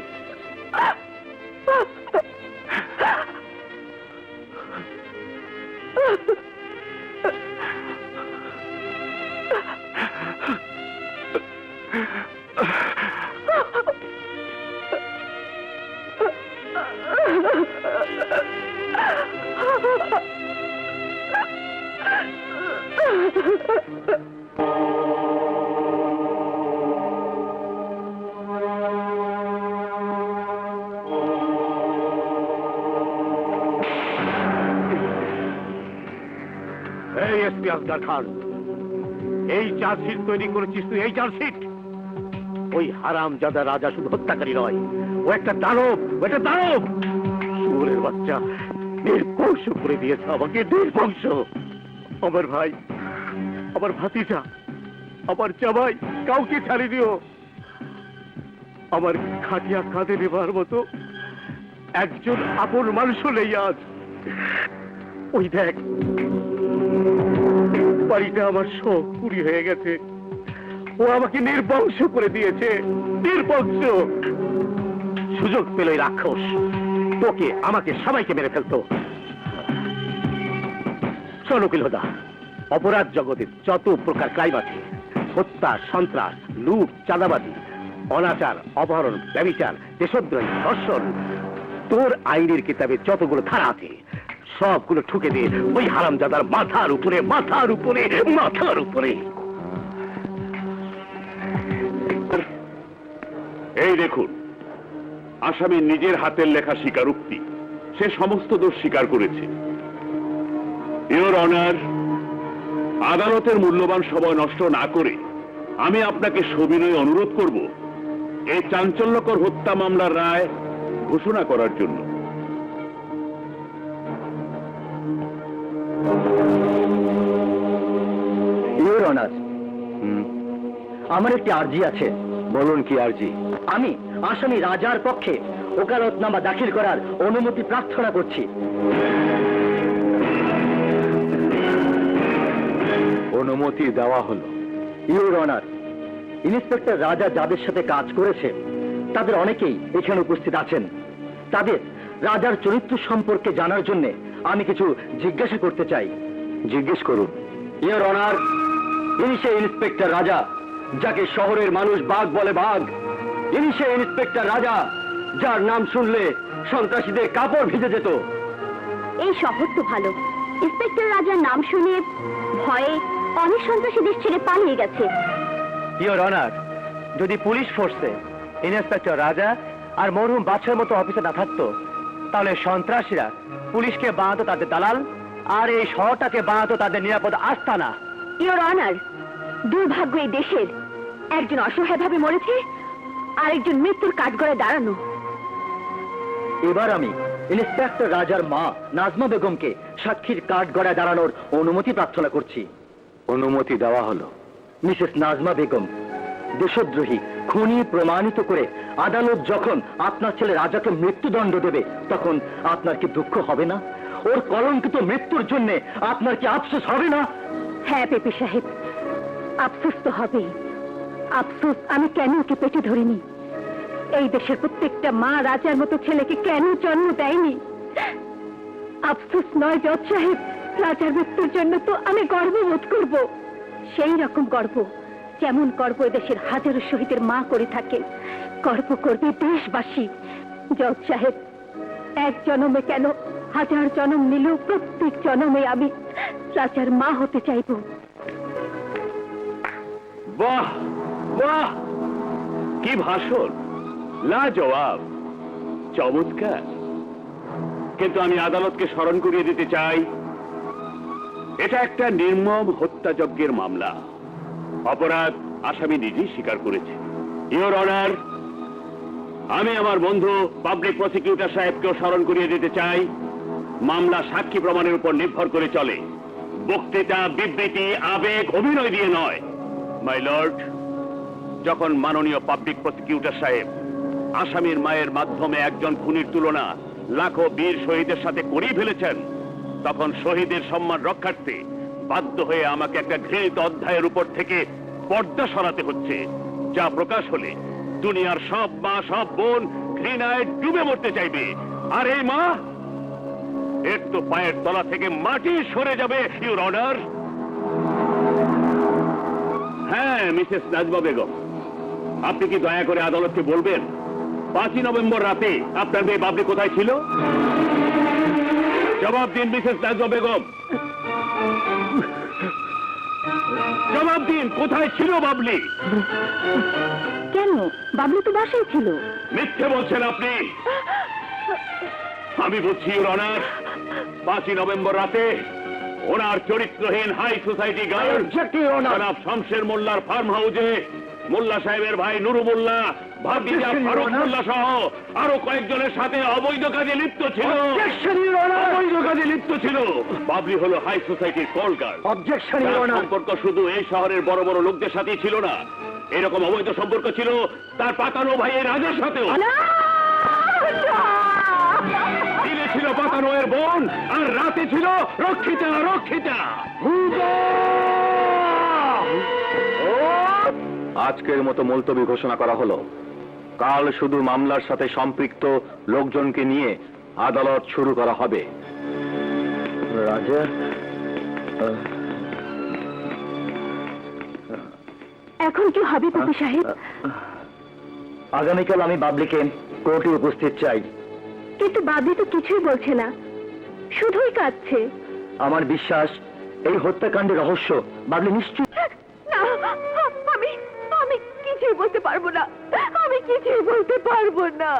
আসগার খান, এই চার্জশিট তৈরি করেছিস তুই? এই চার্জশিট? ওই হারামজাদা রাজা শুধু হত্যাকারী নয়, ও একটা দানব, ও একটা দানব। শুয়োরের বাচ্চা, নির্বংশ করে দিয়েছে আমাকে, নির্বংশ। আমার ভাই, আমার ভাতিজা, আমার জামাই, কাউকে ছাড়ি দিও। আমার খাটিয়া কাঁধে নেবার মতো একজন আপন মানুষও নেই আজ। ওই দেখ, বাড়িটা আমার শোক পুরি হয়ে গেছে। ও আমাকে নির্বংশ করে দিয়েছে, নির্বংশ। সুযোগ পেল এই রাক্ষস তোকে, আমাকে, সবাইকে মেরে ফেলতো। শোন উকিল হোদা, অপরাধ জগতে যত প্রকার ক্রাইম আছে হত্যা, সন্ত্রাস, লুট, চাঁদাবাজি, অনাচার, অপহরণ, ব্যভিচার, দেশদ্রোহী, ধর্ষণ, তোর আইনের কিতাবে যতগুলো ধারা আছে সবগুলো ঠুকে দিয়ে ওই হারামজাদার মাথার উপরে মাথার উপরে মাথার উপরে। এই দেখুন, আসামি নিজের হাতের লেখা স্বীকারোক্তি, সে সমস্ত দোষ স্বীকার করেছে। ইওর অনার, আদালতের মূল্যবান সময় নষ্ট না করে আমি আপনাকে সবিনয়ে অনুরোধ করব এই চাঞ্চল্যকর হত্যা মামলার রায় ঘোষণা করার জন্য। ইওর অনার, আমার একটি আর্জি আছে। বলুন কি আরজি? আমি আসামি রাজার পক্ষে ওকালতনামা দাখিল করার অনুমতি প্রার্থনা করছি। অনুমতি দেওয়া হলো। ইওর অনার, ইন্সপেক্টর রাজা যাদের সাথে কাজ করেছে তাদের অনেকেই এখানে উপস্থিত আছেন। তাদের রাজার চরিত্র সম্পর্কে জানার জন্য আমি কিছু জিজ্ঞাসা করতে চাই। জিজ্ঞেস করুন। ইওর অনার, ইনি সেই ইন্সপেক্টর রাজা যাকে শহরের মানুষ বাঘ বলে বাঘ। ইনি সেই ইন্সপেক্টর রাজা যার নাম শুনলে সন্ত্রাসীদের কাপড় ভিজে যেত। এই শহর তো ভালো, ইন্সপেক্টর রাজার নাম শুনে ভয়ে অনেক সন্ত্রাসী দেশ ছেড়ে পালিয়ে গেছে। ইওর অনার, যদি পুলিশ ফোর্সে ইন্সপেক্টর রাজা আর মরহুম বাদশার মতো অফিসার না থাকতো তাহলে সন্ত্রাসীরা পুলিশকে বানাতো তাদের দালাল, আর এই শহরটাকে বানাতো তাদের নিরাপদ আস্তানা। ইওর অনার, দুর্ভাগ্য এই দেশের একজন অসহায়ভাবে মরেছে আর একজন মৃত্যুর কাঠগড়ায় দাঁড়ানো। এবার আমি ইন্সপেক্টর রাজার মা নাজমা বেগমকে সাক্ষীর কাঠগড়ায় দাঁড়ানোর অনুমতি প্রার্থনা করছি। অনুমতি দেওয়া হলো। মিসেস নাজমা বেগম, দেশদ্রোহী খুনি প্রমাণিত করে আদালত যখন আপনার ছেলে রাজাকে মৃত্যুদণ্ড দেবে তখন আপনার কি দুঃখ হবে না? ওর কলঙ্কিত মৃত্যুর জন্য আপনার কি আফসোস হবে না? হ্যাঁ পেপি সাহেব, আফসোস তো হবেই। আফসোস আমি কেন ওকে পেটে ধরিনি। এই দেশের প্রত্যেকটা মা রাজার মতো ছেলেকে কেন জন্ম দেয়নি। আফসোস নয় জজ সাহেব, রাজার মৃত্যুর জন্য তো আমি গর্ববোধ করব। সেই রকম গর্ব যেমন গর্ব দেশের হাজারো শহীদের মা করে থাকে, গর্ব করবে দেশবাসী। জজ সাহেব, এক জন্মে কেন হাজার জন্ম নিলেও প্রত্যেক জন্মে আমি রাজার মা হতে চাইব। বাহ বাহ, কি ভাষণ! লাজবাব, চমৎকার। কিন্তু আমি আদালতকে স্মরণ করিয়ে দিতে চাই, এটা একটা নির্মম হত্যাযজ্ঞের মামলা। অপরাধ আসামি নিজেই স্বীকার করেছে। ইওর অনার, আমি আমার বন্ধু পাবলিক প্রসিকিউটর সাহেবকেও স্মরণ করিয়ে দিতে চাই, মামলা সাক্ষী প্রমাণের উপর নির্ভর করে চলে, বক্তৃতা, বিবৃতি, আবেগ, অভিনয় দিয়ে নয়। মাই লর্ড, যখন মাননীয় পাবলিক প্রসিকিউটর সাহেব আসামির মায়ের মাধ্যমে একজন খুনির তুলনা লাখো বীর শহীদের সাথে করেই ফেলেছেন, তখন শহীদের সম্মান রক্ষার্থে বাধ্য হয়ে আমাকে একটা ঘৃণিত অধ্যায়ের উপর থেকে পর্দা সরাতে হচ্ছে, যা প্রকাশ হলে দুনিয়ার সব মা সব বোন ঘৃণায় ডুবে মরতে চাইবে। আর এই মা, এর তো পায়ের তলা থেকে মাটি সরে যাবে। Your honour. হ্যাঁ, মিসেস নাজমা বেগম, আপনি কি দয়া করে আদালতকে বলবেন 5ই নভেম্বর রাতে আপনার মেয়ে বাবলি কোথায় ছিল? জবাব দিন মিসেস নাজমা বেগম, জবাব দিন, কোথায় ছিল বাবলি? কেন, বাবলু তো বাসায় ছিল। মিথ্যে বলছেন আপনি। আমি বলছি ইওর অনার, 5ই নভেম্বর রাতে ওনার চরিত্রহীন হাই সোসাইটি গার্ল জনাব শমশের মোল্লার ফার্ম হাউসে মোল্লা সাহেবের ভাই নুরু মোল্লা, ভাতিজা ফারুক মোল্লা সহ আরো কয়েকজনের সাথে অবৈধ কাজে লিপ্ত ছিল। অবৈধ কাজে লিপ্ত ছিল। বাবলি হলো হাই সোসাইটির কল গার্ল। অবজেকশন, তার সম্পর্ক শুধু এই শহরের বড় বড় লোকদের সাথেই ছিল না, এরকম অবৈধ সম্পর্ক ছিল তার পাতানো ভাইয়ের রাজের সাথেও। দিনে ছিল পাতানো এর বোন, আর রাতে ছিল রক্ষিতা। রক্ষিতা আজকের মতো মুলতবি ঘোষণা করা হলো। কাল শুধু মামলার সাথে সম্পৃক্ত লোকজনকে নিয়ে আদালত শুরু করা হবে। রাজা, এখন কি হবে পপি সাহেব? আগামীকাল আমি বাবলিকে কোর্টে উপস্থিত চাই। কিন্তু বাবলি তো কিছুই বলছে না, শুধুই কাঁদছে। আমার বিশ্বাস এই হত্যাকাণ্ডের রহস্য বাবলি নিশ্চয়। না, আমি আমি কিছুই বলতে পারবো না, আমি কিছুই বলতে পারবো না।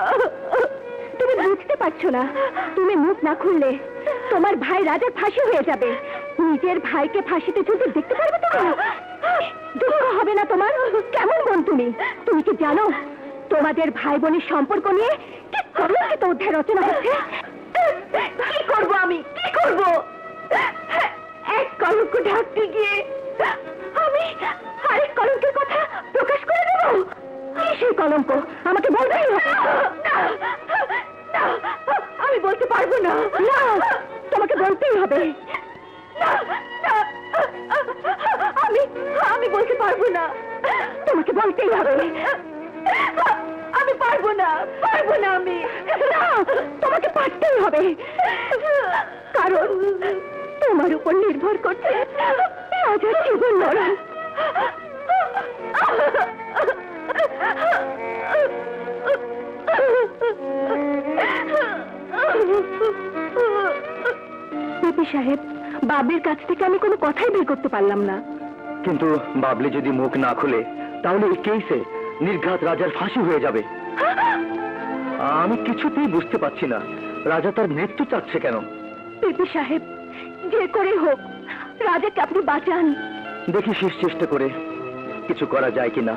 তুমি বুঝতে পারছো না, তুমি মুখ না খুললে তোমার ভাই রাজার ফাঁসি হয়ে যাবে। নিজের ভাইকে ফাঁসিতে ঝুলতে দেখতে পারবে তুমি? দুঃখ হবে না তোমার? কেমন বোন তুমি? তুমি কি জানো তোমাদের ভাই বোনের সম্পর্ক নিয়ে কি কলঙ্কিত অধ্যায় রচনা হচ্ছে? কি করব আমি, কি করব? এক কলঙ্ক ঢাকতে গিয়ে আমি আরেক কলঙ্কের কথা প্রকাশ করে দেব। কি সেই কলঙ্ক আমাকে বলতেই হবে। না, আমি বলতে পারবো না। না, তোমাকে বলতেই হবে। না, না, আমি আমি বলতে পারবো না, তোমাকে বলতেই হবে। আমি পারবো না, পারবো না আমি। না, তোমাকে পারতেই হবে, কারণ তোমার উপর নির্ভর করছে রাজার জীবন মরণ। পিপি সাহেব, বাবলির কাছ থেকে আমি কোনো কথাই বের করতে পারলাম না। কিন্তু বাবলি যদি মুখ না খুলে তাহলে এই কেসে নির্ঘাত রাজার ফাঁসি হয়ে যাবে। আমি কিছুতেই বুঝতে পারছি না রাজা তার মৃত্যু চাচ্ছে কেন। পিপি সাহেব, যে করে হোক রাজাকে আপনি বাঁচান। দেখি শেষ চেষ্টা করে কিছু করা যায় কিনা।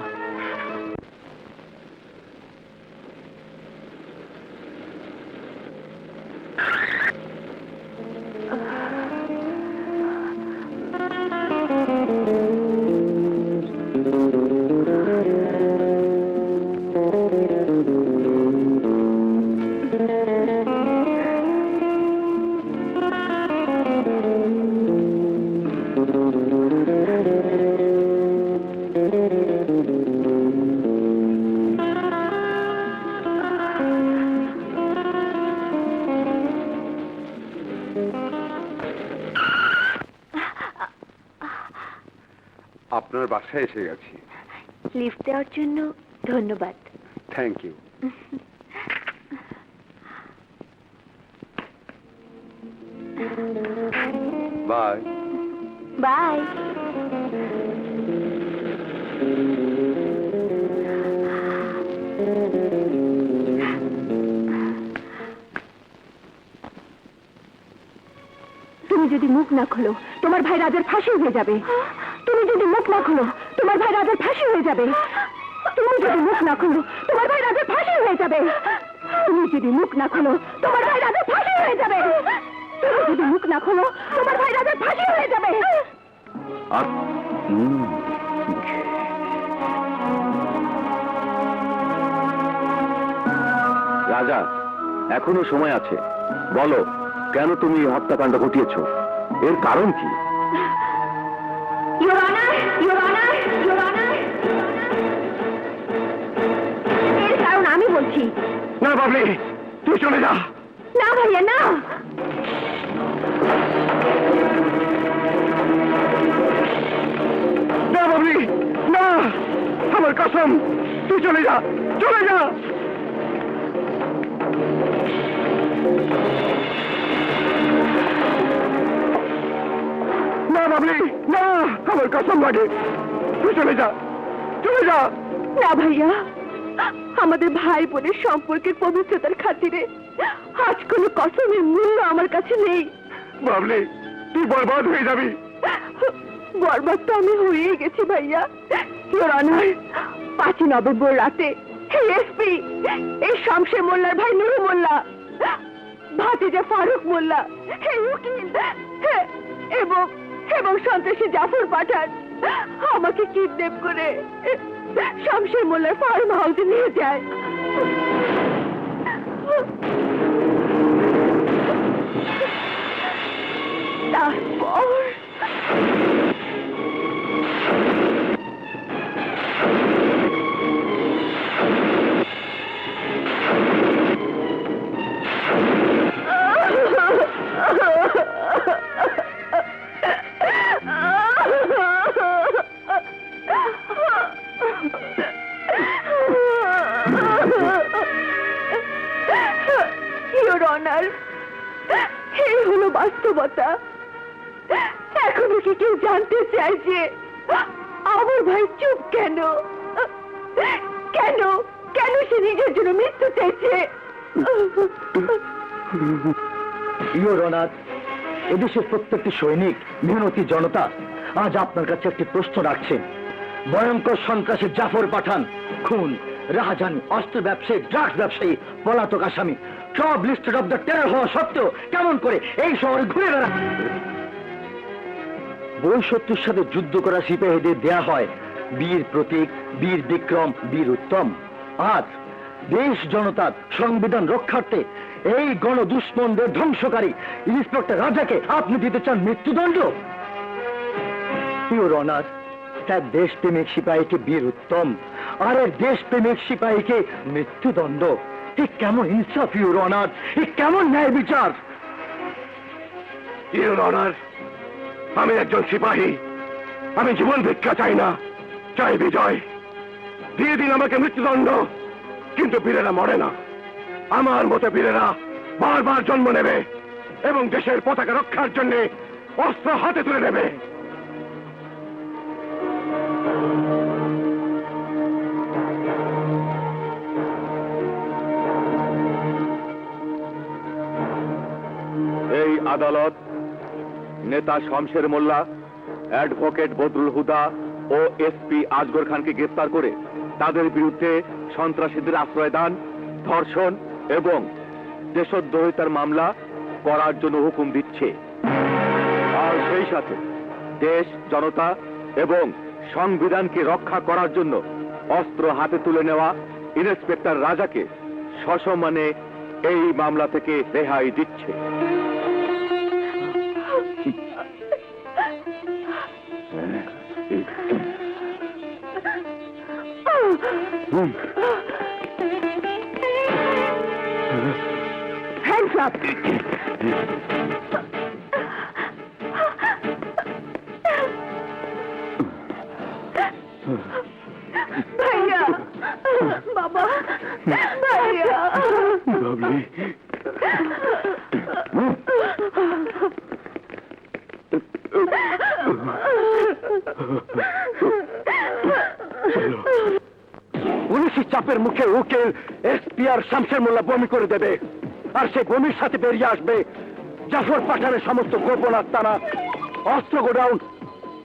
আপনার বাসায় এসে গেছি। লিফট দেওয়ার জন্য ধন্যবাদ। Thank you. Bye bye. তুমি যদি মুখ না খোলো তোমার ভাই রাজার ফাঁসি হয়ে যাবে। তুমি যদি মুখ না খোলো তোমার ভাই রাজার ফাঁসি হয়ে যাবে। তুমি যদি মুখ না খোলো তোমার ভাই রাজার ফাঁসি হয়ে যাবে। তুমি যদি মুখ না খোলো তোমার ভাই রাজার ফাঁসি হয়ে যাবে। তুমি যদি মুখ না খোলো তোমার ভাই রাজার ফাঁসি হয়ে যাবে। রাজা, এখনো সময় আছে, বলো কেন তুমি এই হত্যাকাণ্ড ঘটিয়েছ? এর কারণ কি? Your Honor, Your Honor, Your Honor. এর কারণ আমি বলছি। না বাবলি, তুই চলে যা। না ভাইয়া, না। না বাবলি, না, আমার কসম, তুই চলে যা, চলে যা। না বাবলি, না, আমার কসম লাগে, তুই চলে যা, চলে যা। না ভাইয়া, আমাদের ভাই বোনের সম্পর্কের পবিত্রতার খাতিরে আজ কোনো কসমের মূল্য আমার কাছে নেই। বাবলি, তুই বরবাদ হয়ে যাবি। বরবাদ তো আমি হয়েই গেছি ভাইয়া। Your Honor, 5 নভেম্বর রাতে এই এসপি, এই শামসে মোল্লার ভাই নুরু মোল্লা, ভাতিজা ফারুক মোল্লা, এই উকিল এবং সন্ত্রাসী জাফর পাঠান আমাকে কিডন্যাপ করে শামসের মোল্লার ফার্ম হাউসে নিয়ে যায়। তারপর অনার, এই হলো বাস্তবতা। এখনো কি কেউ জানতে চায় যে আমার ভাই চুপ কেন? কেন কেন সে নিজের জন্য মৃত্যু চাইছে? ইয়োর অনার, এদেশের প্রত্যেকটি সৈনিক, মেহনতি জনতা আজ আপনার কাছে একটি প্রশ্ন রাখছেন। ভয়ঙ্কর সন্ত্রাসী জাফর পাঠান খুন, রাহাজানি, অস্ত্র ব্যবসায়ী, ড্রাগস ব্যবসায়ী, পলাতক আসামি সব লিস্টেড অফ দ্য টেরর হওয়া সত্ত্বেও কেমন করে এই শহরে ঘুরে বেড়ান? বই শত্রুর সাথে যুদ্ধ করা সিপাহীদের দেয়া হয় বীর প্রতীক, বীর বিক্রম, বীর উত্তম। আজ দেশ জনতার সংবিধান রক্ষার্থে এই গণ দুশ্মনদের ধ্বংসকারী ইন্সপেক্টর রাজাকে আপনি দিতে চান মৃত্যুদণ্ড? ইয়োর অনার, এক দেশপ্রেমিক সিপাহীকে বীর উত্তম আর এক দেশপ্রেমিক সিপাহীকে মৃত্যুদণ্ড। ঠিক কেমন ইনসাফ ইয়োর অনার, ঠিক কেমন ন্যায় বিচার? ইউর অনার, আমি একজন সিপাহী। আমি জীবন ভিক্ষা চাই না, চাই বিজয়। দিয়ে দিন আমাকে মৃত্যুদণ্ড, কিন্তু বীরেরা মরে না। আমার মতো বীরেরা বারবার জন্ম নেবে এবং দেশের পতাকা রক্ষার জন্য অস্ত্র হাতে তুলে নেবে। এই আদালত নেতা শমশের মোল্লা, অ্যাডভোকেট বদরুল হুদা ও এসপি আজগর খানকে গ্রেফতার করে তাদের বিরুদ্ধে সন্ত্রাসীদের আশ্রয়দান, ধর্ষণ এবং দেশদ্রোহিতার মামলা করার জন্য হুকুম দিচ্ছে। আর সেই সাথে দেশ, জনতা এবং সংবিধানকে রক্ষা করার জন্য অস্ত্র হাতে তুলে নেওয়া ইন্সপেক্টর রাজাকে সসম্মানে এই মামলা থেকে রেহাই দিচ্ছে। Hands up! ভাইয়া, বাবা, ভাইয়া। বাবলি, পুলিশি চাপের মুখে উকিল এসপি আর শামশের মোল্লা বমি করে দেবে, আর সেই বমির সাথে বেরিয়ে আসবে জাফর পাঠানের সমস্ত গোপন আস্তানা, অস্ত্র গোডাউন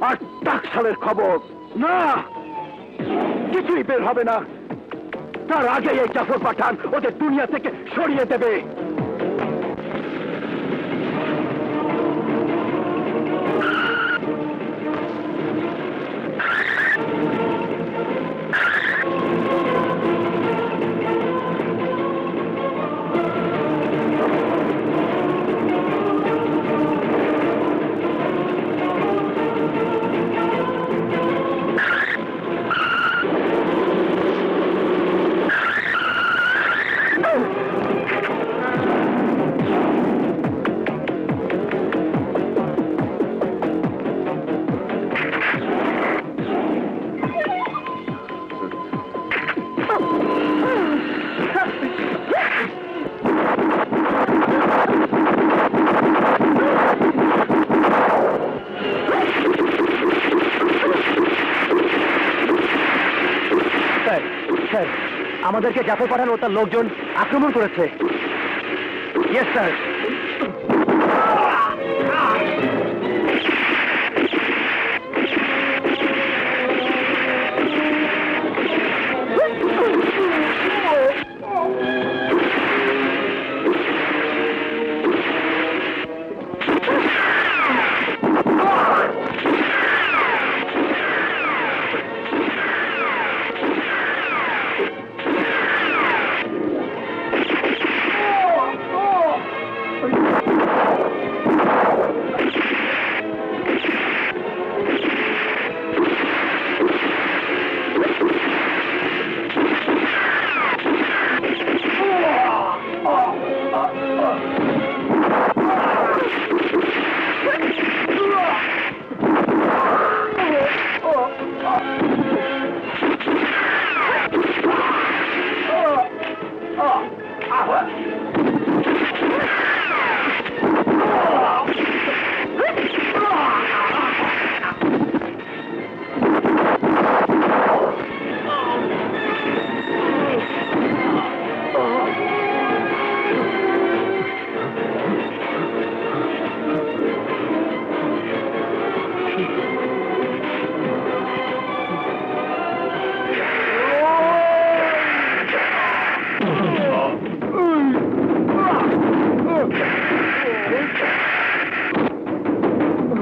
আর টাকশালের খবর। না, কিছুই বের হবে না। তার আগে এই জাফর পাঠান ওদের দুনিয়া থেকে সরিয়ে দেবে। স্যার, আমাদেরকে জাফর পাঠান ও তার লোকজন আক্রমণ করেছে। Yes sir.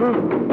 Oh.